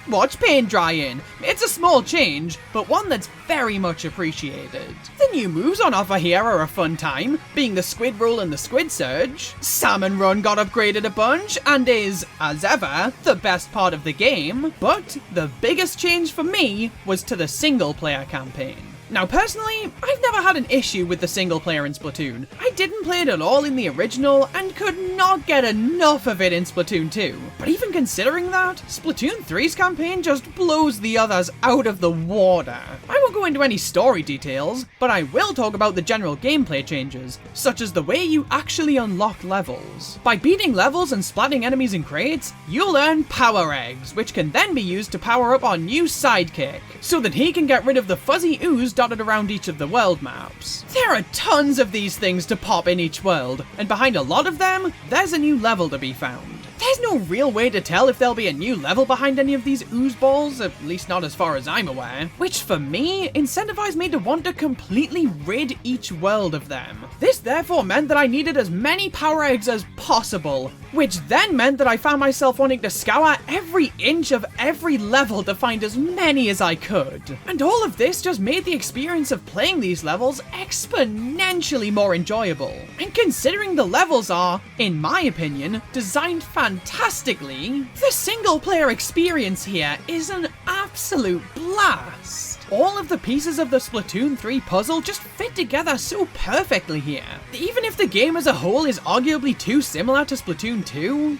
watch paint dry in. It's a small change, but one that's very much appreciated. The new moves on offer here are a fun time, being the Squid Roll and the Squid Surge. Salmon Run got upgraded a bunch, and is, as ever, the best part of the game. But the biggest change for me was to the single player campaign. Now personally, I've never had an issue with the single player in Splatoon. I didn't play it at all in the original and could not get enough of it in Splatoon 2. But even considering that, Splatoon 3's campaign just blows the others out of the water. I won't go into any story details, but I will talk about the general gameplay changes, such as the way you actually unlock levels. By beating levels and splatting enemies in crates, you'll earn power eggs, which can then be used to power up our new sidekick, so that he can get rid of the fuzzy ooze dotted around each of the world maps. There are tons of these things to pop in each world, and behind a lot of them, there's a new level to be found. There's no real way to tell if there'll be a new level behind any of these ooze balls, at least not as far as I'm aware, which for me, incentivized me to want to completely rid each world of them. This therefore meant that I needed as many power eggs as possible, which then meant that I found myself wanting to scour every inch of every level to find as many as I could. And all of this just made the experience of playing these levels exponentially more enjoyable. And considering the levels are, in my opinion, designed fantastically, the single player experience here is an absolute blast. All of the pieces of the Splatoon 3 puzzle just fit together so perfectly here. Even if the game as a whole is arguably too similar to Splatoon 2,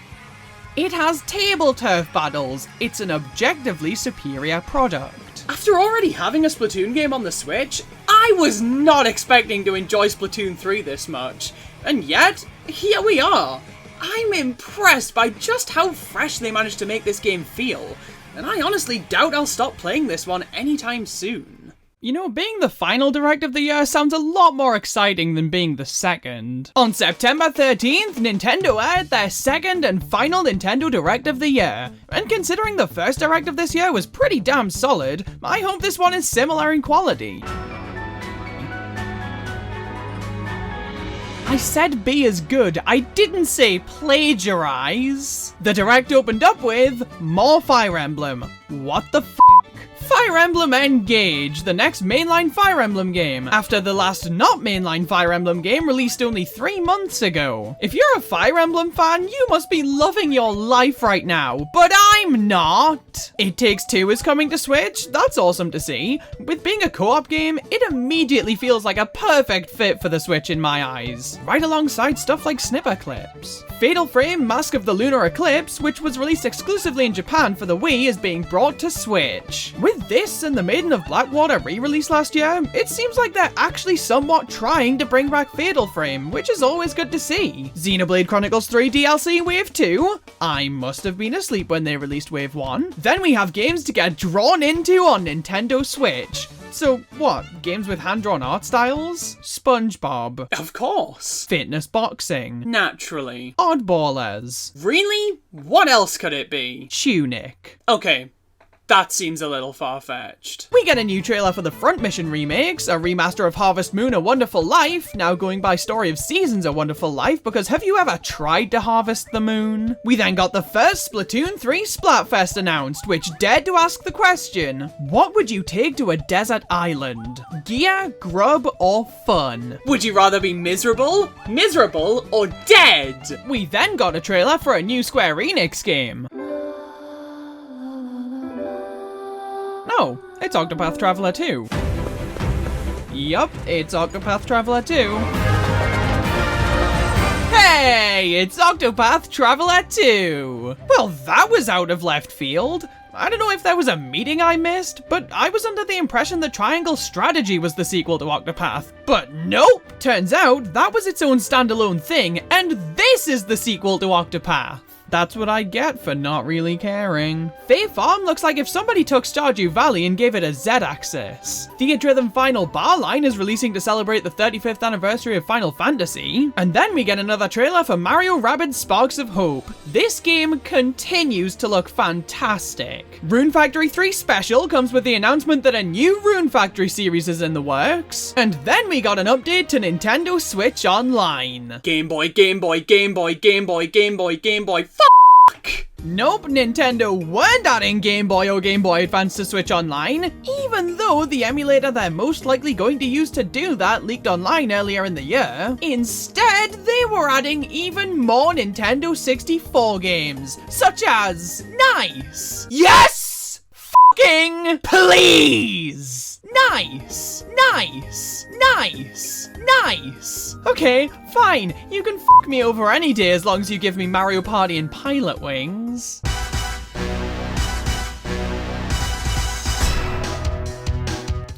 it has table turf battles. It's an objectively superior product. After already having a Splatoon game on the Switch, I was not expecting to enjoy Splatoon 3 this much. And yet, here we are. I'm impressed by just how fresh they managed to make this game feel, and I honestly doubt I'll stop playing this one anytime soon. You know, being the final Direct of the year sounds a lot more exciting than being the second. On September 13th, Nintendo aired their second and final Nintendo Direct of the year. And considering the first Direct of this year was pretty damn solid, I hope this one is similar in quality. I said be as good, I didn't say plagiarize. The Direct opened up with more Fire Emblem. What the f***? Fire Emblem Engage, the next mainline Fire Emblem game, after the last not mainline Fire Emblem game released only 3 months ago. If you're a Fire Emblem fan, you must be loving your life right now, but I'm not. It Takes Two is coming to Switch, that's awesome to see. With being a co-op game, it immediately feels like a perfect fit for the Switch in my eyes, right alongside stuff like Snipper Clips. Fatal Frame Mask of the Lunar Eclipse, which was released exclusively in Japan for the Wii, is being brought to Switch. With this and the Maiden of Blackwater re-release last year, it seems like they're actually somewhat trying to bring back Fatal Frame, which is always good to see. Xenoblade Chronicles 3 DLC Wave 2? I must have been asleep when they released Wave 1. Then we have games to get drawn into on Nintendo Switch. So, what? Games with hand-drawn art styles? SpongeBob. Of course. Fitness boxing. Naturally. Oddballers. Really? What else could it be? Tunic. Okay. That seems a little far-fetched. We get a new trailer for the Front Mission remakes, a remaster of Harvest Moon: A Wonderful Life, now going by Story of Seasons: A Wonderful Life, because have you ever tried to harvest the moon? We then got the first Splatoon 3 Splatfest announced, which dared to ask the question, what would you take to a desert island? Gear, grub, or fun? Would you rather be miserable, or dead? We then got a trailer for a new Square Enix game. No, it's Octopath Traveler 2. Yup, it's Octopath Traveler 2. Hey, it's Octopath Traveler 2! Well, that was out of left field. I don't know if there was a meeting I missed, but I was under the impression that Triangle Strategy was the sequel to Octopath. But nope! Turns out that was its own standalone thing, and this is the sequel to Octopath. That's what I get for not really caring. Fae Farm looks like if somebody took Stardew Valley and gave it a Z-axis. Theatrhythm Final Bar Line is releasing to celebrate the 35th anniversary of Final Fantasy. And then we get another trailer for Mario Rabbids Sparks of Hope. This game continues to look fantastic. Rune Factory 3 Special comes with the announcement that a new Rune Factory series is in the works. And then we got an update to Nintendo Switch Online. Game Boy, Game Boy, Game Boy, Game Boy, Game Boy, Game Boy, Nope, Nintendo weren't adding Game Boy or Game Boy Advance to Switch Online, even though the emulator they're most likely going to use to do that leaked online earlier in the year. Instead, they were adding even more Nintendo 64 games, such as Nice. Yes! Fucking please! Nice! Nice! Nice! Nice! Okay, fine. You can fuck me over any day as long as you give me Mario Party and Pilot Wings.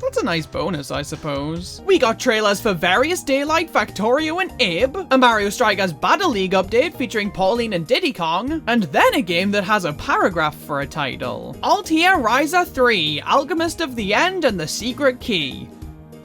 That's a nice bonus, I suppose. We got trailers for Various Daylight, Factorio, and Abe, a Mario Strikers Battle League update featuring Pauline and Diddy Kong, and then a game that has a paragraph for a title. Altair Ryza 3, Alchemist of the End and the Secret Key.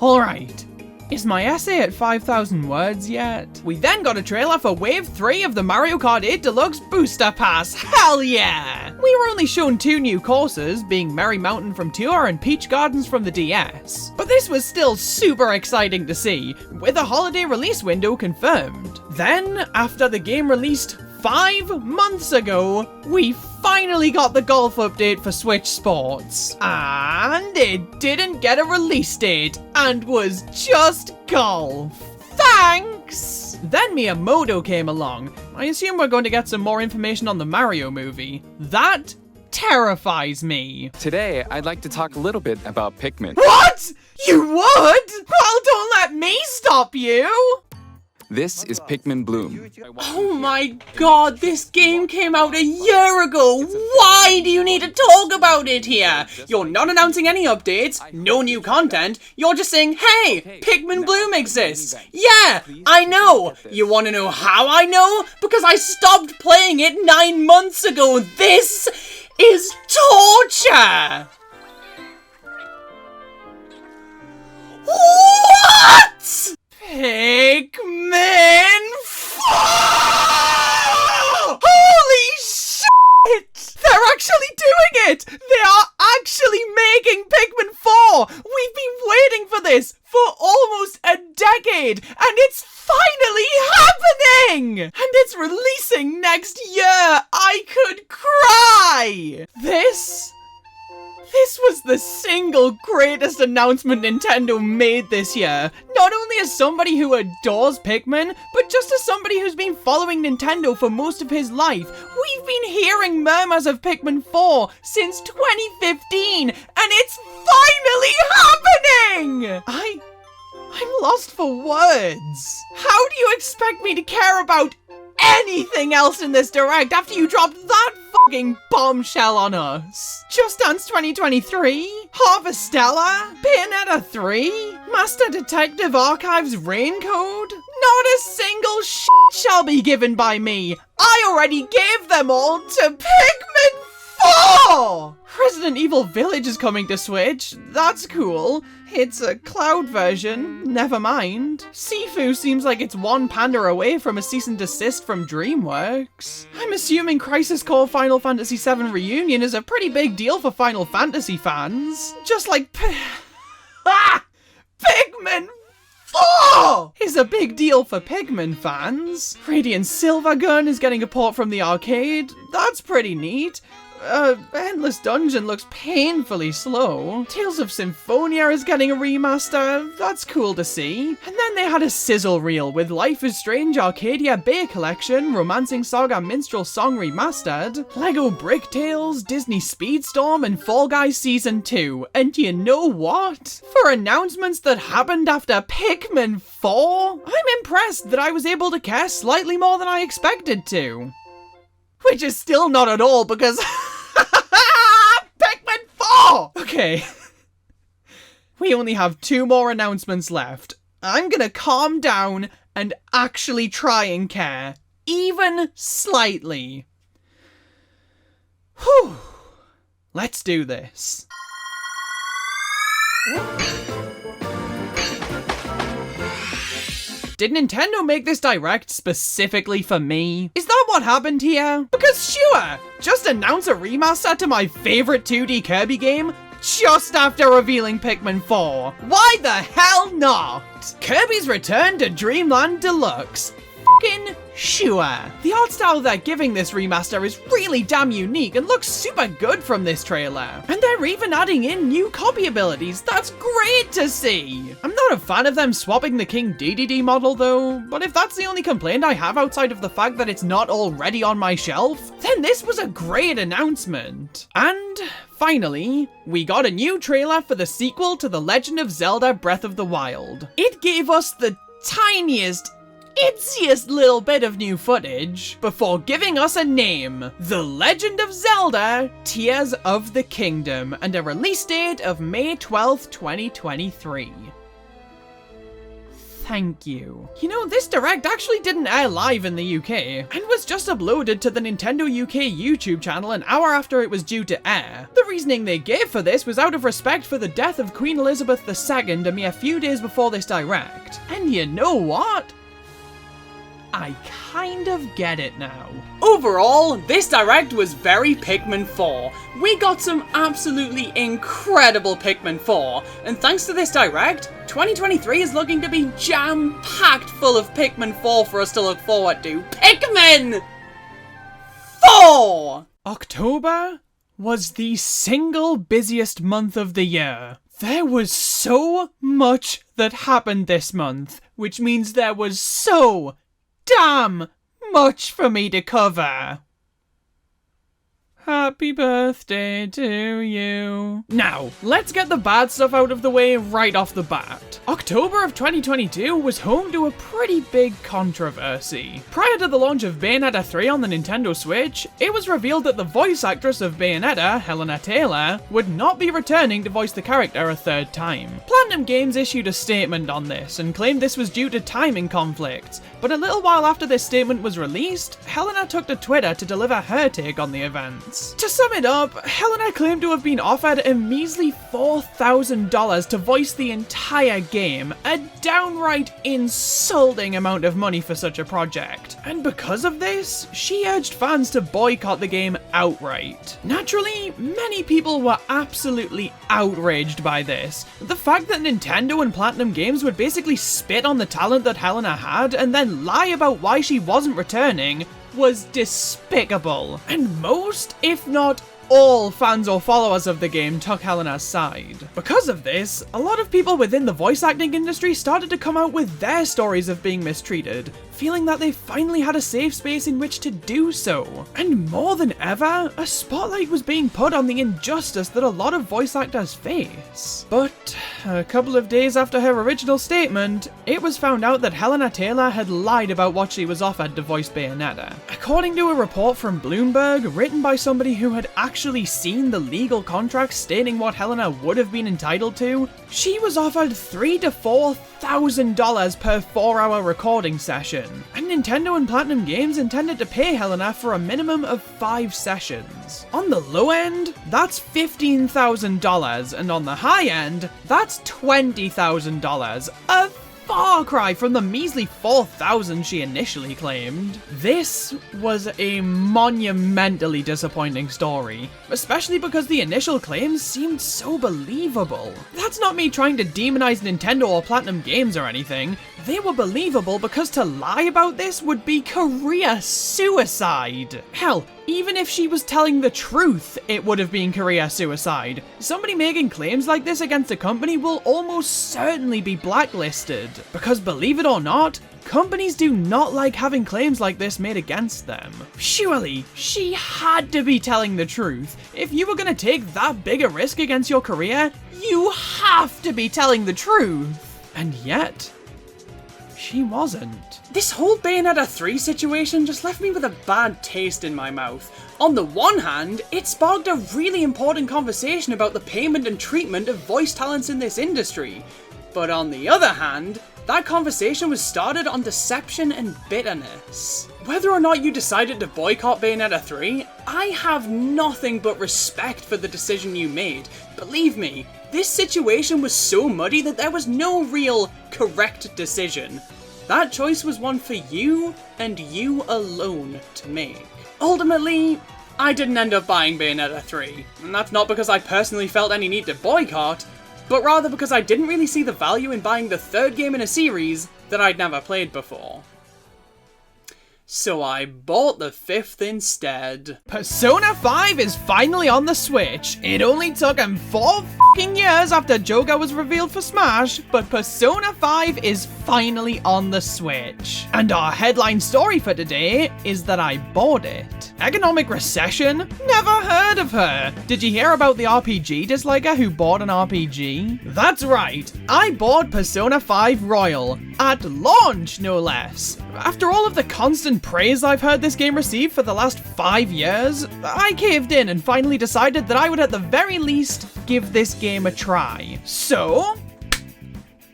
Alright. Is my essay at 5,000 words yet? We then got a trailer for Wave 3 of the Mario Kart 8 Deluxe Booster Pass. Hell yeah! We were only shown 2 new courses, being Merry Mountain from Tour and Peach Gardens from the DS. But this was still super exciting to see, with a holiday release window confirmed. Then, after the game released 5 months ago, we finally got the golf update for Switch Sports. And it didn't get a release date, and was just golf. Thanks! Then Miyamoto came along. I assume we're going to get some more information on the Mario movie. That terrifies me. Today, I'd like to talk a little bit about Pikmin. What? You would? Well, don't let me stop you! This is Pikmin Bloom. Oh my god, this game came out a year ago! Why do you need to talk about it here? You're not announcing any updates, no new content, you're just saying, hey, Pikmin Bloom exists! Yeah, I know! You wanna know how I know? Because I stopped playing it 9 months ago! This is torture! What?! Pikmin 4! Holy shit! They're actually doing it! They are actually making Pikmin 4! We've been waiting for this for almost a decade, and it's finally happening! And it's releasing next year! I could cry! This was the single greatest announcement Nintendo made this year. Not only as somebody who adores Pikmin, but just as somebody who's been following Nintendo for most of his life. We've been hearing murmurs of Pikmin 4 since 2015, and it's finally happening! I'm lost for words. How do you expect me to care about anything else in this direct after you dropped that fucking bombshell on us? Just Dance 2023? Harvestella? Bayonetta 3? Master Detective Archives Rain Code? Not a single shall be given by me. I already gave them all to Pikmin 4! Resident Evil Village is coming to Switch. That's cool. It's a cloud version. Never mind. Sifu seems like it's one panda away from a cease and desist from DreamWorks. I'm assuming Crisis Core Final Fantasy VII Reunion is a pretty big deal for Final Fantasy fans. Just like Pikmin 4 is a big deal for Pikmin fans. Radiant Silvergun is getting a port from the arcade. That's pretty neat. Endless Dungeon looks painfully slow. Tales of Symphonia is getting a remaster. That's cool to see. And then they had a sizzle reel with Life is Strange Arcadia Bay Collection, Romancing Saga Minstrel Song Remastered, Lego Brick Tales, Disney Speedstorm, and Fall Guys Season 2. And you know what? For announcements that happened after Pikmin 4, I'm impressed that I was able to care slightly more than I expected to. Which is still not at all, because Oh! Okay. We only have 2 more announcements left. I'm gonna calm down and actually try and care. Even slightly. Whew. Let's do this. Did Nintendo make this Direct specifically for me? Is that what happened here? Because sure, just announce a remaster to my favorite 2D Kirby game just after revealing Pikmin 4. Why the hell not? Kirby's Return to Dreamland Deluxe. Fucking sure. The art style they're giving this remaster is really damn unique and looks super good from this trailer. And they're even adding in new copy abilities. That's great to see. I'm not a fan of them swapping the King Dedede model though, but if that's the only complaint I have outside of the fact that it's not already on my shelf, then this was a great announcement. And finally, we got a new trailer for the sequel to The Legend of Zelda Breath of the Wild. It gave us the tiniest, itziest little bit of new footage before giving us a name, The Legend of Zelda Tears of the Kingdom, and a release date of May 12th, 2023. Thank you. You know, this Direct actually didn't air live in the UK, and was just uploaded to the Nintendo UK YouTube channel an hour after it was due to air. The reasoning they gave for this was out of respect for the death of Queen Elizabeth II a mere few days before this Direct. And you know what? I kind of get it now. Overall, this Direct was very Pikmin 4. We got some absolutely incredible Pikmin 4, and thanks to this Direct, 2023 is looking to be jam-packed full of Pikmin 4 for us to look forward to. Pikmin 4! October was the single busiest month of the year. There was so much that happened this month, which means there was so damn much for me to cover. Happy birthday to you. Now, let's get the bad stuff out of the way right off the bat. October of 2022 was home to a pretty big controversy. Prior to the launch of Bayonetta 3 on the Nintendo Switch, it was revealed that the voice actress of Bayonetta, Helena Taylor, would not be returning to voice the character a 3rd time. Platinum Games issued a statement on this and claimed this was due to timing conflicts, but a little while after this statement was released, Helena took to Twitter to deliver her take on the events. To sum it up, Helena claimed to have been offered a measly $4,000 to voice the entire game, a downright insulting amount of money for such a project. And because of this, she urged fans to boycott the game outright. Naturally, many people were absolutely outraged by this. The fact that Nintendo and Platinum Games would basically spit on the talent that Helena had and then lie about why she wasn't returning was despicable. And most, if not all, fans or followers of the game took Helena's side. Because of this, a lot of people within the voice acting industry started to come out with their stories of being mistreated, feeling that they finally had a safe space in which to do so. And more than ever, a spotlight was being put on the injustice that a lot of voice actors face. But a couple of days after her original statement, it was found out that Helena Taylor had lied about what she was offered to voice Bayonetta. According to a report from Bloomberg, written by somebody who had actually seen the legal contracts stating what Helena would have been entitled to, she was offered $3,000 to $4,000 per 4-hour recording session. And Nintendo and Platinum Games intended to pay Helena for a minimum of 5 sessions. On the low end, that's $15,000, and on the high end, that's $20,000. A far cry from the measly 4,000 she initially claimed. This was a monumentally disappointing story, especially because the initial claims seemed so believable. That's not me trying to demonize Nintendo or Platinum Games or anything. They were believable because to lie about this would be career suicide. Hell, even if she was telling the truth, it would have been career suicide. Somebody making claims like this against a company will almost certainly be blacklisted. Because believe it or not, companies do not like having claims like this made against them. Surely, she had to be telling the truth. If you were gonna take that big a risk against your career, you have to be telling the truth. And yet, she wasn't. This whole Bayonetta 3 situation just left me with a bad taste in my mouth. On the one hand, it sparked a really important conversation about the payment and treatment of voice talents in this industry. But on the other hand, that conversation was started on deception and bitterness. Whether or not you decided to boycott Bayonetta 3, I have nothing but respect for the decision you made. Believe me, this situation was so muddy that there was no real correct decision. That choice was one for you and you alone to make. Ultimately, I didn't end up buying Bayonetta 3, and that's not because I personally felt any need to boycott, but rather because I didn't really see the value in buying the third game in a series that I'd never played before. So I bought the fifth instead. Persona 5 is finally on the Switch. It only took him 4 fucking years after Joga was revealed for Smash, but Persona 5 is finally on the Switch. And our headline story for today is that I bought it. Economic recession? Never heard of her. Did you hear about the RPG disliker who bought an RPG? That's right, I bought Persona 5 Royal. At launch, no less. After all of the constant praise I've heard this game receive for the last 5 years, I caved in and finally decided that I would at the very least give this game a try. So,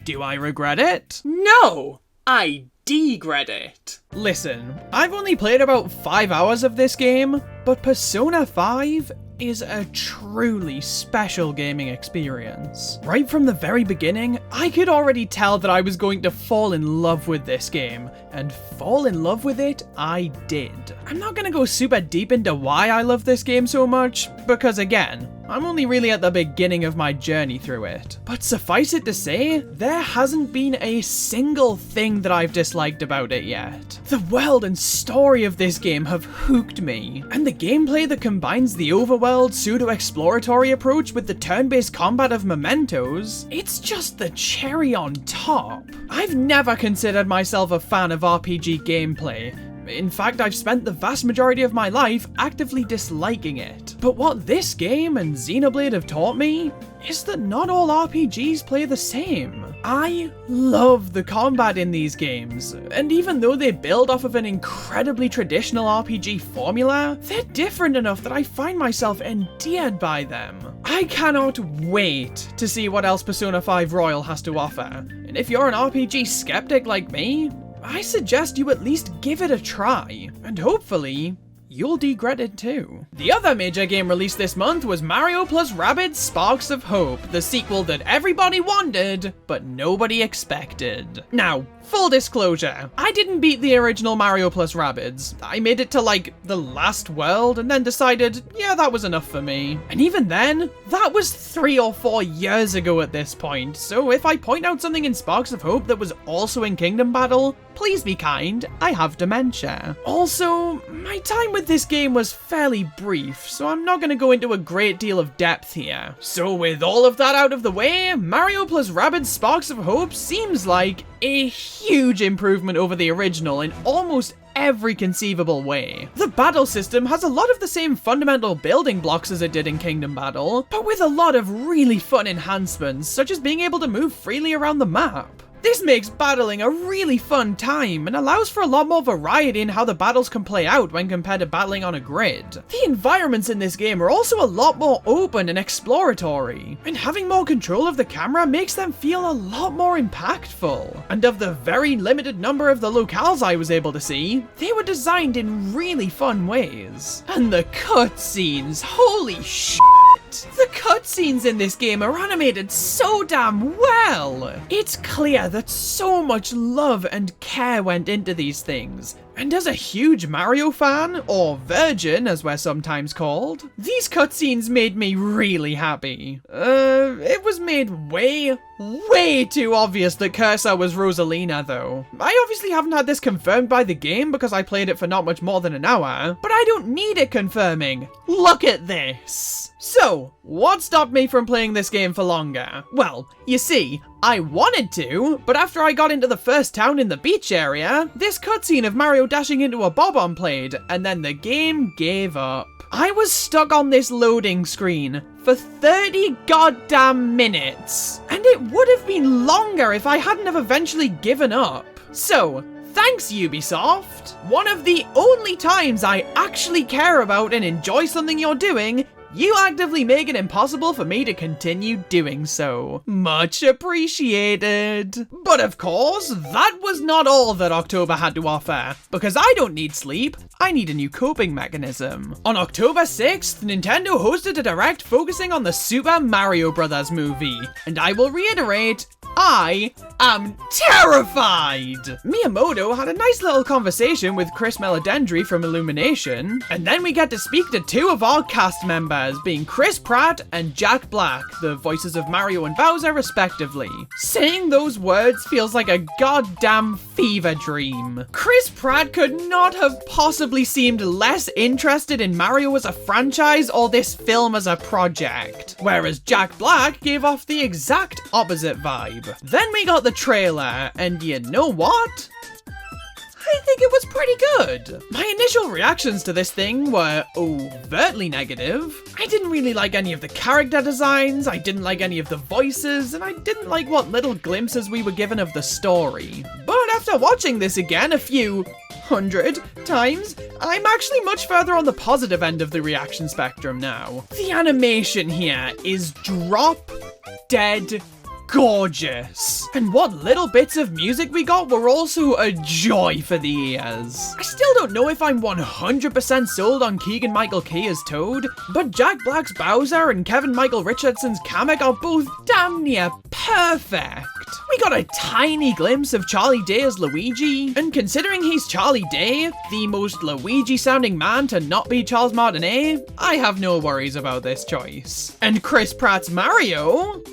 do I regret it? No! I regret it. Listen, I've only played about 5 hours of this game, but Persona 5 is a truly special gaming experience. Right from the very beginning, I could already tell that I was going to fall in love with this game, and fall in love with it I did. I'm not gonna go super deep into why I love this game so much, because again, I'm only really at the beginning of my journey through it. But suffice it to say, there hasn't been a single thing that I've disliked about it yet. The world and story of this game have hooked me, and the gameplay that combines the overworld pseudo-exploratory approach with the turn-based combat of Mementos, it's just the cherry on top. I've never considered myself a fan of RPG gameplay. In fact, I've spent the vast majority of my life actively disliking it. But what this game and Xenoblade have taught me is that not all RPGs play the same. I love the combat in these games, and even though they build off of an incredibly traditional RPG formula, they're different enough that I find myself endeared by them. I cannot wait to see what else Persona 5 Royal has to offer, and if you're an RPG skeptic like me, I suggest you at least give it a try, and hopefully, you'll regret it too. The other major game released this month was Mario + Rabbids Sparks of Hope, the sequel that everybody wanted, but nobody expected. Now, full disclosure, I didn't beat the original Mario + Rabbids. I made it to like the last world and then decided, yeah, that was enough for me. And even then, that was 3 or 4 years ago at this point, so if I point out something in Sparks of Hope that was also in Kingdom Battle, please be kind, I have dementia. Also, my time with this game was fairly brief, so I'm not going to go into a great deal of depth here. So with all of that out of the way, Mario + Rabbids Sparks of Hope seems like a huge improvement over the original in almost every conceivable way. The battle system has a lot of the same fundamental building blocks as it did in Kingdom Battle, but with a lot of really fun enhancements, such as being able to move freely around the map. This makes battling a really fun time and allows for a lot more variety in how the battles can play out when compared to battling on a grid. The environments in this game are also a lot more open and exploratory, and having more control of the camera makes them feel a lot more impactful. And of the very limited number of the locales I was able to see, they were designed in really fun ways. And the cutscenes, holy shit! The cutscenes in this game are animated so damn well! It's clear that so much love and care went into these things, and as a huge Mario fan, or virgin as we're sometimes called, these cutscenes made me really happy. It was made way too obvious that Cursa was Rosalina though. I obviously haven't had this confirmed by the game because I played it for not much more than an hour, but I don't need it confirming. Look at this! So, what stopped me from playing this game for longer? Well, you see, I wanted to, but after I got into the first town in the beach area, this cutscene of Mario dashing into a bob-omb played, and then the game gave up. I was stuck on this loading screen for 30 goddamn minutes, and it would have been longer if I hadn't have eventually given up. So, thanks Ubisoft! One of the only times I actually care about and enjoy something you're doing, you actively make it impossible for me to continue doing so. Much appreciated. But of course, that was not all that October had to offer, because I don't need sleep, I need a new coping mechanism. On October 6th, Nintendo hosted a direct focusing on the Super Mario Bros. Movie, and I will reiterate, I am terrified! Miyamoto had a nice little conversation with Chris Melodendry from Illumination, and then we get to speak to two of our cast members, being Chris Pratt and Jack Black, the voices of Mario and Bowser respectively. Saying those words feels like a goddamn fever dream. Chris Pratt could not have possibly seemed less interested in Mario as a franchise or this film as a project, whereas Jack Black gave off the exact opposite vibe. Then we got the trailer, and you know what? I think it was pretty good. My initial reactions to this thing were overtly negative. I didn't really like any of the character designs, I didn't like any of the voices, and I didn't like what little glimpses we were given of the story. But after watching this again a few 100 times, I'm actually much further on the positive end of the reaction spectrum now. The animation here is drop dead gorgeous. And what little bits of music we got were also a joy for the ears. I still don't know if I'm 100% sold on Keegan-Michael Key as Toad, but Jack Black's Bowser and Kevin-Michael Richardson's Kamek are both damn near perfect. We got a tiny glimpse of Charlie Day as Luigi, and considering he's Charlie Day, the most Luigi-sounding man to not be Charles Martinet, I have no worries about this choice. And Chris Pratt's Mario?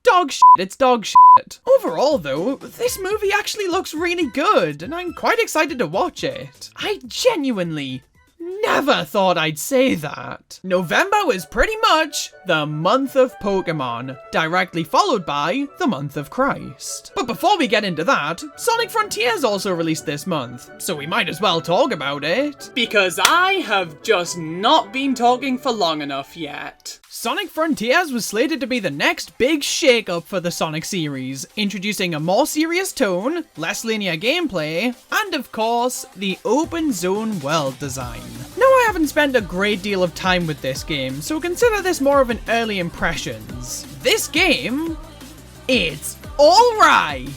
Dog shit, it's dog shit. Overall though, this movie actually looks really good, and I'm quite excited to watch it. I genuinely never thought I'd say that. November was pretty much the month of Pokemon, directly followed by the month of Christ. But before we get into that, Sonic Frontiers also released this month, so we might as well talk about it. Because I have just not been talking for long enough yet. Sonic Frontiers was slated to be the next big shake-up for the Sonic series, introducing a more serious tone, less linear gameplay, and of course, the open zone world design. Now I haven't spent a great deal of time with this game, so consider this more of an early impressions. This game, it's alright!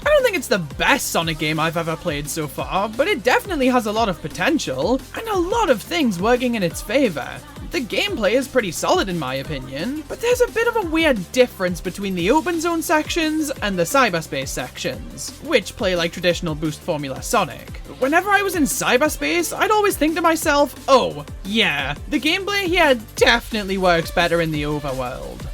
I don't think it's the best Sonic game I've ever played so far, but it definitely has a lot of potential, and a lot of things working in its favor. The gameplay is pretty solid in my opinion, but there's a bit of a weird difference between the open zone sections and the cyberspace sections, which play like traditional boost formula Sonic. Whenever I was in cyberspace, I'd always think to myself, oh, yeah, the gameplay here definitely works better in the overworld.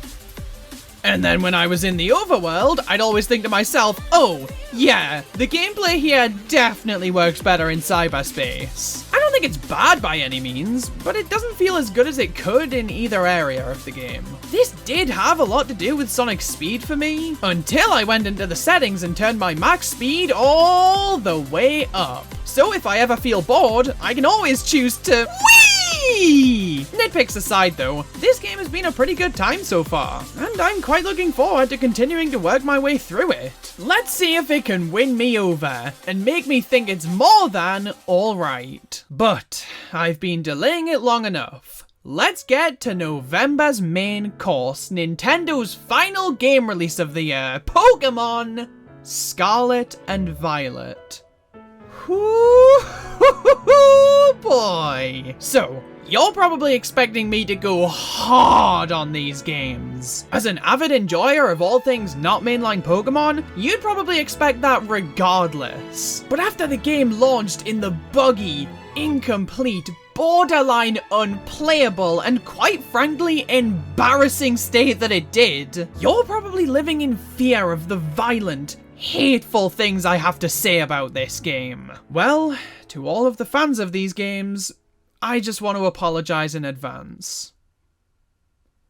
And then when I was in the overworld, I'd always think to myself, oh, yeah, the gameplay here definitely works better in cyberspace. I don't think it's bad by any means, but it doesn't feel as good as it could in either area of the game. This did have a lot to do with Sonic's speed for me, until I went into the settings and turned my max speed all the way up. So if I ever feel bored, I can always choose to whee! Nitpicks aside though, this game has been a pretty good time so far, and I'm quite looking forward to continuing to work my way through it. Let's see if it can win me over, and make me think it's more than alright. But I've been delaying it long enough. Let's get to November's main course, Nintendo's final game release of the year, Pokemon Scarlet and Violet. Ooh, boy. So, you're probably expecting me to go hard on these games. As an avid enjoyer of all things not mainline Pokemon, you'd probably expect that regardless. But after the game launched in the buggy, incomplete, borderline unplayable, and quite frankly embarrassing state that it did, you're probably living in fear of the violent, hateful things I have to say about this game. Well, to all of the fans of these games, I just want to apologize in advance.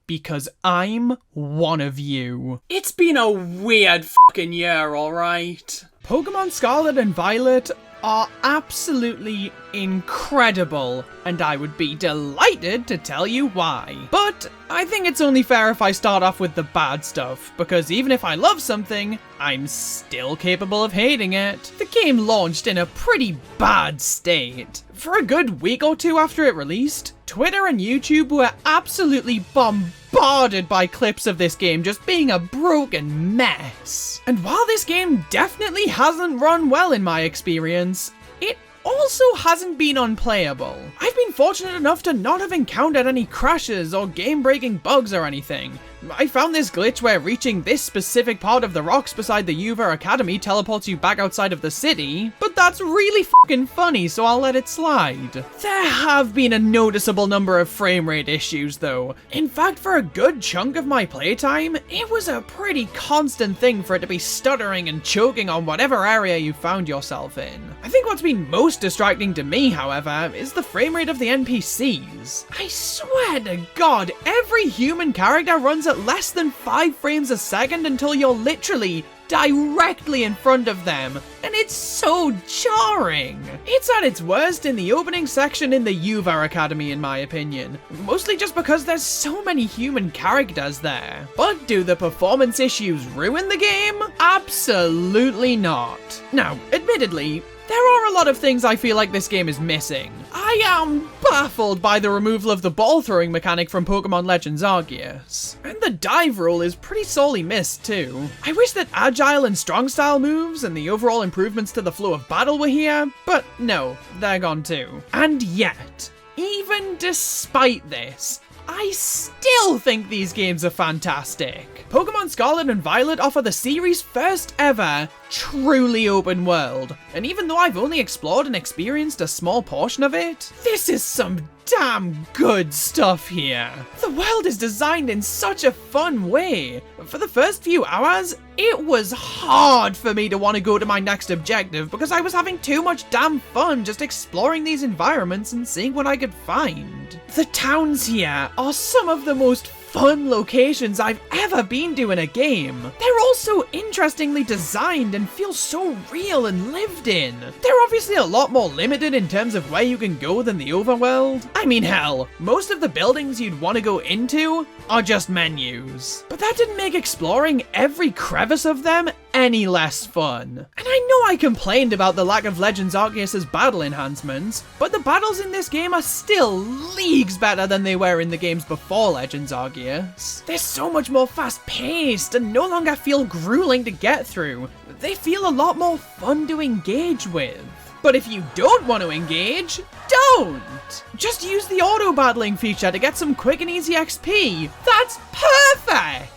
Because I'm one of you. It's been a weird fucking year, alright? Pokemon Scarlet and Violet are absolutely incredible, and I would be delighted to tell you why. But I think it's only fair if I start off with the bad stuff, because even if I love something, I'm still capable of hating it. The game launched in a pretty bad state. For a good week or two after it released, Twitter and YouTube were absolutely bombarded by clips of this game just being a broken mess. And while this game definitely hasn't run well in my experience, it also hasn't been unplayable. I've been fortunate enough to not have encountered any crashes or game-breaking bugs or anything. I found this glitch where reaching this specific part of the rocks beside the Yuva Academy teleports you back outside of the city, but that's really fucking funny, so I'll let it slide. There have been a noticeable number of frame rate issues though. In fact, for a good chunk of my playtime, it was a pretty constant thing for it to be stuttering and choking on whatever area you found yourself in. I think what's been most distracting to me, however, is the frame rate of the NPCs. I swear to God, every human character runs at less than 5 frames a second until you're literally directly in front of them, and it's so jarring. It's at its worst in the opening section in the Yuva Academy in my opinion, mostly just because there's so many human characters there. But do the performance issues ruin the game? Absolutely not. Now, admittedly, there are a lot of things I feel like this game is missing. I am baffled by the removal of the ball throwing mechanic from Pokemon Legends Arceus. And the dive rule is pretty sorely missed too. I wish that agile and strong style moves and the overall improvements to the flow of battle were here, but no, they're gone too. And yet, even despite this, I still think these games are fantastic. Pokemon Scarlet and Violet offer the series' first ever truly open world, and even though I've only explored and experienced a small portion of it, this is some damn good stuff here. The world is designed in such a fun way. For the first few hours, it was hard for me to want to go to my next objective because I was having too much damn fun just exploring these environments and seeing what I could find. The towns here are some of the most fun locations I've ever been to in a game. They're also interestingly designed and feel so real and lived in. They're obviously a lot more limited in terms of where you can go than the overworld. I mean, hell, most of the buildings you'd want to go into are just menus. But that didn't make exploring every crevice of them any less fun. And I know I complained about the lack of Legends Arceus' battle enhancements, but the battles in this game are still leagues better than they were in the games before Legends Arceus. They're so much more fast-paced and no longer feel grueling to get through. They feel a lot more fun to engage with. But if you don't want to engage, don't! Just use the auto-battling feature to get some quick and easy XP. That's perfect!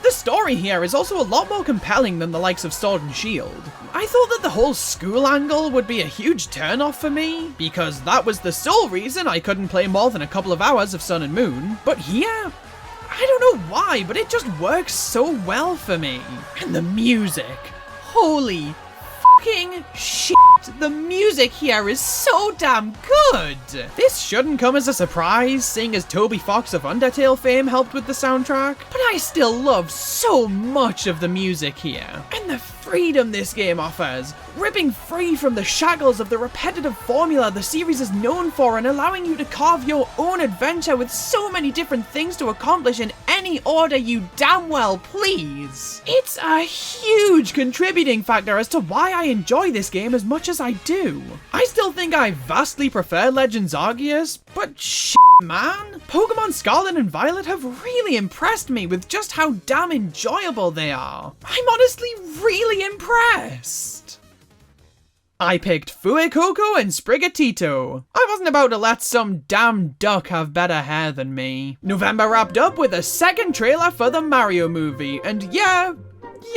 The story here is also a lot more compelling than the likes of Sword and Shield. I thought that the whole school angle would be a huge turnoff for me, because that was the sole reason I couldn't play more than a couple of hours of Sun and Moon. But here, I don't know why, but it just works so well for me. And the music, holy fucking shit, the music here is so damn good! This shouldn't come as a surprise, seeing as Toby Fox of Undertale fame helped with the soundtrack, but I still love so much of the music here. And the freedom this game offers, ripping free from the shackles of the repetitive formula the series is known for and allowing you to carve your own adventure with so many different things to accomplish in any order you damn well please. It's a huge contributing factor as to why I enjoy this game as much as I do. I still think I vastly prefer Legends Arceus, but shit, man, Pokemon Scarlet and Violet have really impressed me with just how damn enjoyable they are. I'm honestly really impressed. I picked Fuecoco and Sprigatito. I wasn't about to let some damn duck have better hair than me. November wrapped up with a second trailer for the Mario movie, and yeah,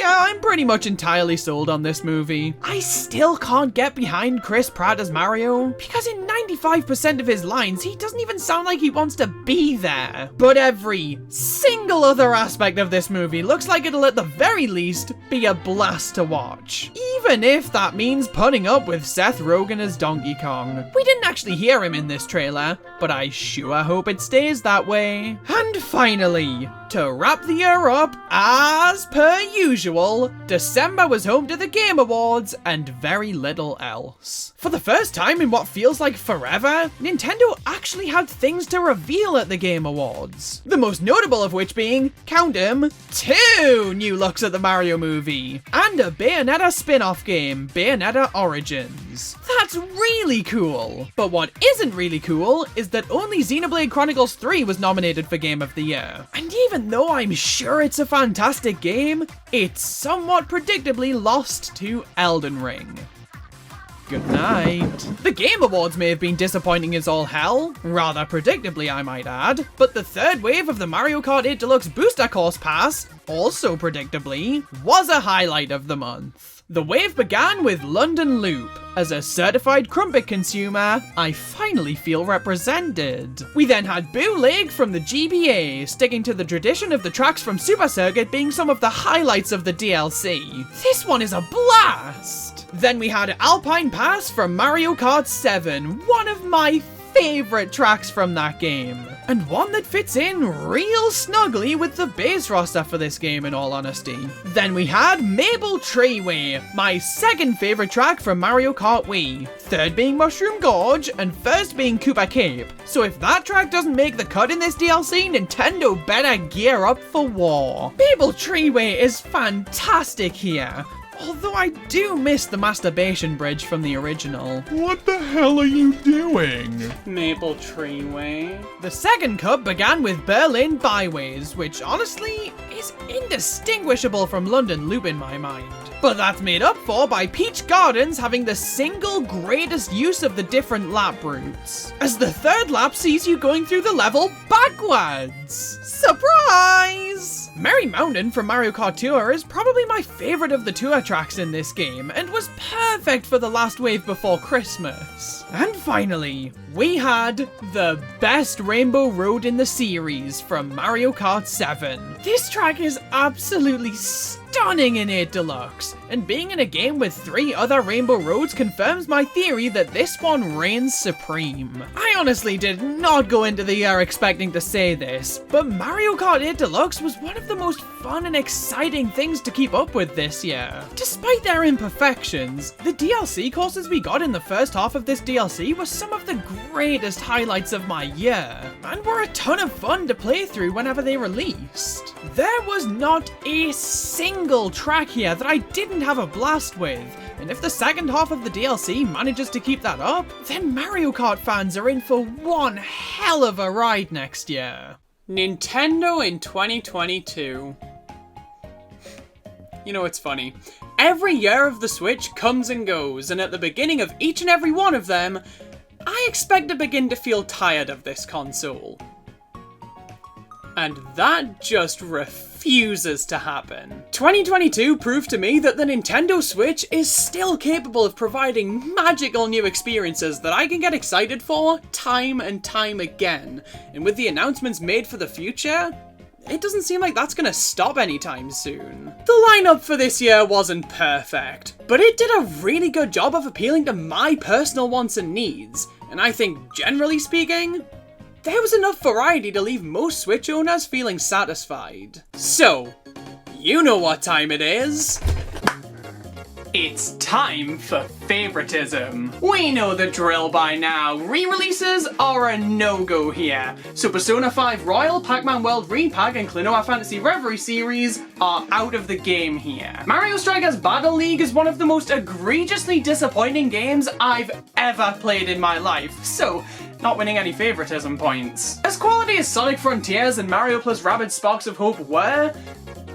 I'm pretty much entirely sold on this movie. I still can't get behind Chris Pratt as Mario, because in 95% of his lines, he doesn't even sound like he wants to be there. But every single other aspect of this movie looks like it'll at the very least be a blast to watch. even if that means putting up with Seth Rogen as Donkey Kong. We didn't actually hear him in this trailer, but I sure hope it stays that way. And finally, to wrap the year up, as per usual, December was home to the Game Awards and very little else. For the first time in what feels like forever, Nintendo actually had things to reveal at the Game Awards. The most notable of which being, count 'em, 2 new looks at the Mario movie, and a Bayonetta spin-off game, Bayonetta Origins. That's really cool. But what isn't really cool is that only Xenoblade Chronicles 3 was nominated for Game of the Year. And even though I'm sure it's a fantastic game, it's somewhat predictably lost to Elden Ring. Good night. The Game Awards may have been disappointing as all hell, rather predictably I might add, but the third wave of the Mario Kart 8 Deluxe Booster Course Pass, also predictably, was a highlight of the month. The wave began with London Loop. As a certified Crumpet consumer, I finally feel represented. We then had Bootleg from the GBA, sticking to the tradition of the tracks from Super Circuit being some of the highlights of the DLC. This one is a blast! Then we had Alpine Pass from Mario Kart 7, one of my favorite tracks from that game, and one that fits in real snugly with the base roster for this game in all honesty. Then we had Maple Treeway, my second favorite track from Mario Kart Wii, third being Mushroom Gorge, and first being Koopa Cape. So if that track doesn't make the cut in this DLC, Nintendo better gear up for war. Maple Treeway is fantastic here. Although I do miss the masturbation bridge from the original. What the hell are you doing? Maple Treeway. The second cup began with Berlin Byways, which honestly is indistinguishable from London Loop in my mind. But that's made up for by Peach Gardens having the single greatest use of the different lap routes, as the third lap sees you going through the level backwards. Surprise! Merry Mountain from Mario Kart Tour is probably my favorite of the tour tracks in this game, and was perfect for the last wave before Christmas. And finally, we had the best Rainbow Road in the series from Mario Kart 7. This track is absolutely stunning in 8 Deluxe, and being in a game with 3 other Rainbow Roads confirms my theory that this one reigns supreme. I honestly did not go into the year expecting to say this, but Mario Kart 8 Deluxe was one of the most fun and exciting things to keep up with this year. Despite their imperfections, the DLC courses we got in the first half of this DLC were some of the greatest highlights of my year, and were a ton of fun to play through whenever they released. There was not a single track here that I didn't have a blast with, and if the second half of the DLC manages to keep that up, then Mario Kart fans are in for one hell of a ride next year. Nintendo in 2022. You know, it's funny. Every year of the Switch comes and goes, and at the beginning of each and every one of them, I expect to begin to feel tired of this console. And that just refuses to happen. 2022 proved to me that the Nintendo Switch is still capable of providing magical new experiences that I can get excited for time and time again. And with the announcements made for the future, it doesn't seem like that's gonna stop anytime soon. The lineup for this year wasn't perfect, but it did a really good job of appealing to my personal wants and needs. And I think, generally speaking, there was enough variety to leave most Switch owners feeling satisfied. So, you know what time it is. It's time for favoritism. We know the drill by now. Re-releases are a no-go here. So Persona 5 Royal, Pac-Man World Repack, and Klonoa Fantasy Reverie series are out of the game here. Mario Strikers Battle League is one of the most egregiously disappointing games I've ever played in my life. So, not winning any favoritism points. As quality as Sonic Frontiers and Mario plus Rabbids Sparks of Hope were,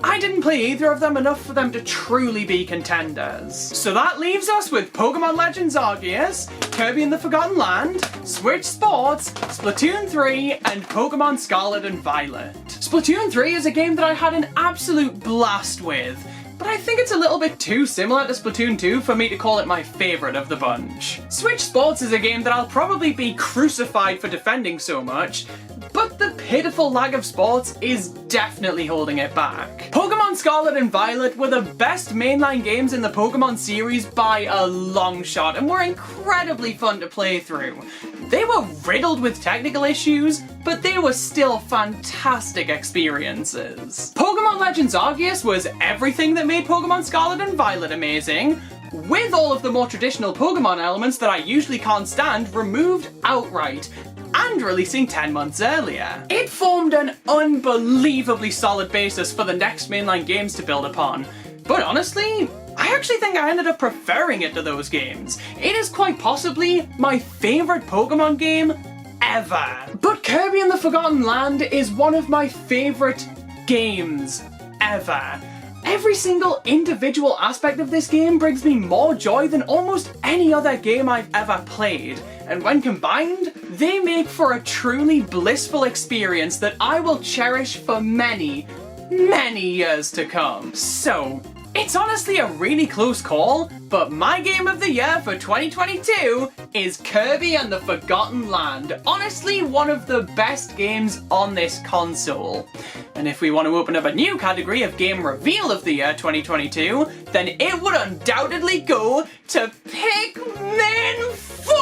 I didn't play either of them enough for them to truly be contenders. So that leaves us with Pokemon Legends Arceus, Kirby and the Forgotten Land, Switch Sports, Splatoon 3, and Pokemon Scarlet and Violet. Splatoon 3 is a game that I had an absolute blast with, but I think it's a little bit too similar to Splatoon 2 for me to call it my favourite of the bunch. Switch Sports is a game that I'll probably be crucified for defending so much, but the pitiful lack of sports is definitely holding it back. Pokemon Scarlet and Violet were the best mainline games in the Pokemon series by a long shot and were incredibly fun to play through. They were riddled with technical issues, but they were still fantastic experiences. Pokemon Legends Arceus was everything that made Pokemon Scarlet and Violet amazing, with all of the more traditional Pokemon elements that I usually can't stand removed outright, and releasing 10 months earlier. It formed an unbelievably solid basis for the next mainline games to build upon, but honestly, I actually think I ended up preferring it to those games. It is quite possibly my favourite Pokemon game ever. But Kirby and the Forgotten Land is one of my favourite games ever. Every single individual aspect of this game brings me more joy than almost any other game I've ever played, and when combined, they make for a truly blissful experience that I will cherish for many, many years to come. So, it's honestly a really close call, but my game of the year for 2022 is Kirby and the Forgotten Land. Honestly, one of the best games on this console. And if we want to open up a new category of Game Reveal of the Year 2022, then it would undoubtedly go to Pikmin 4!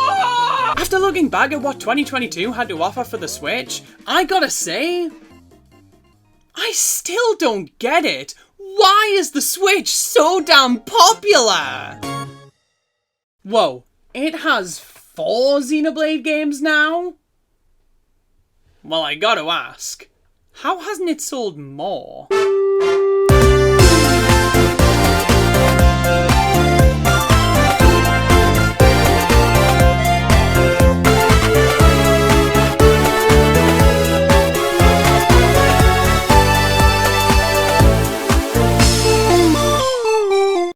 After looking back at what 2022 had to offer for the Switch, I gotta say, I still don't get it. Why is the Switch so damn popular? Whoa, it has 4 Xenoblade games now? Well, I gotta ask, how hasn't it sold more?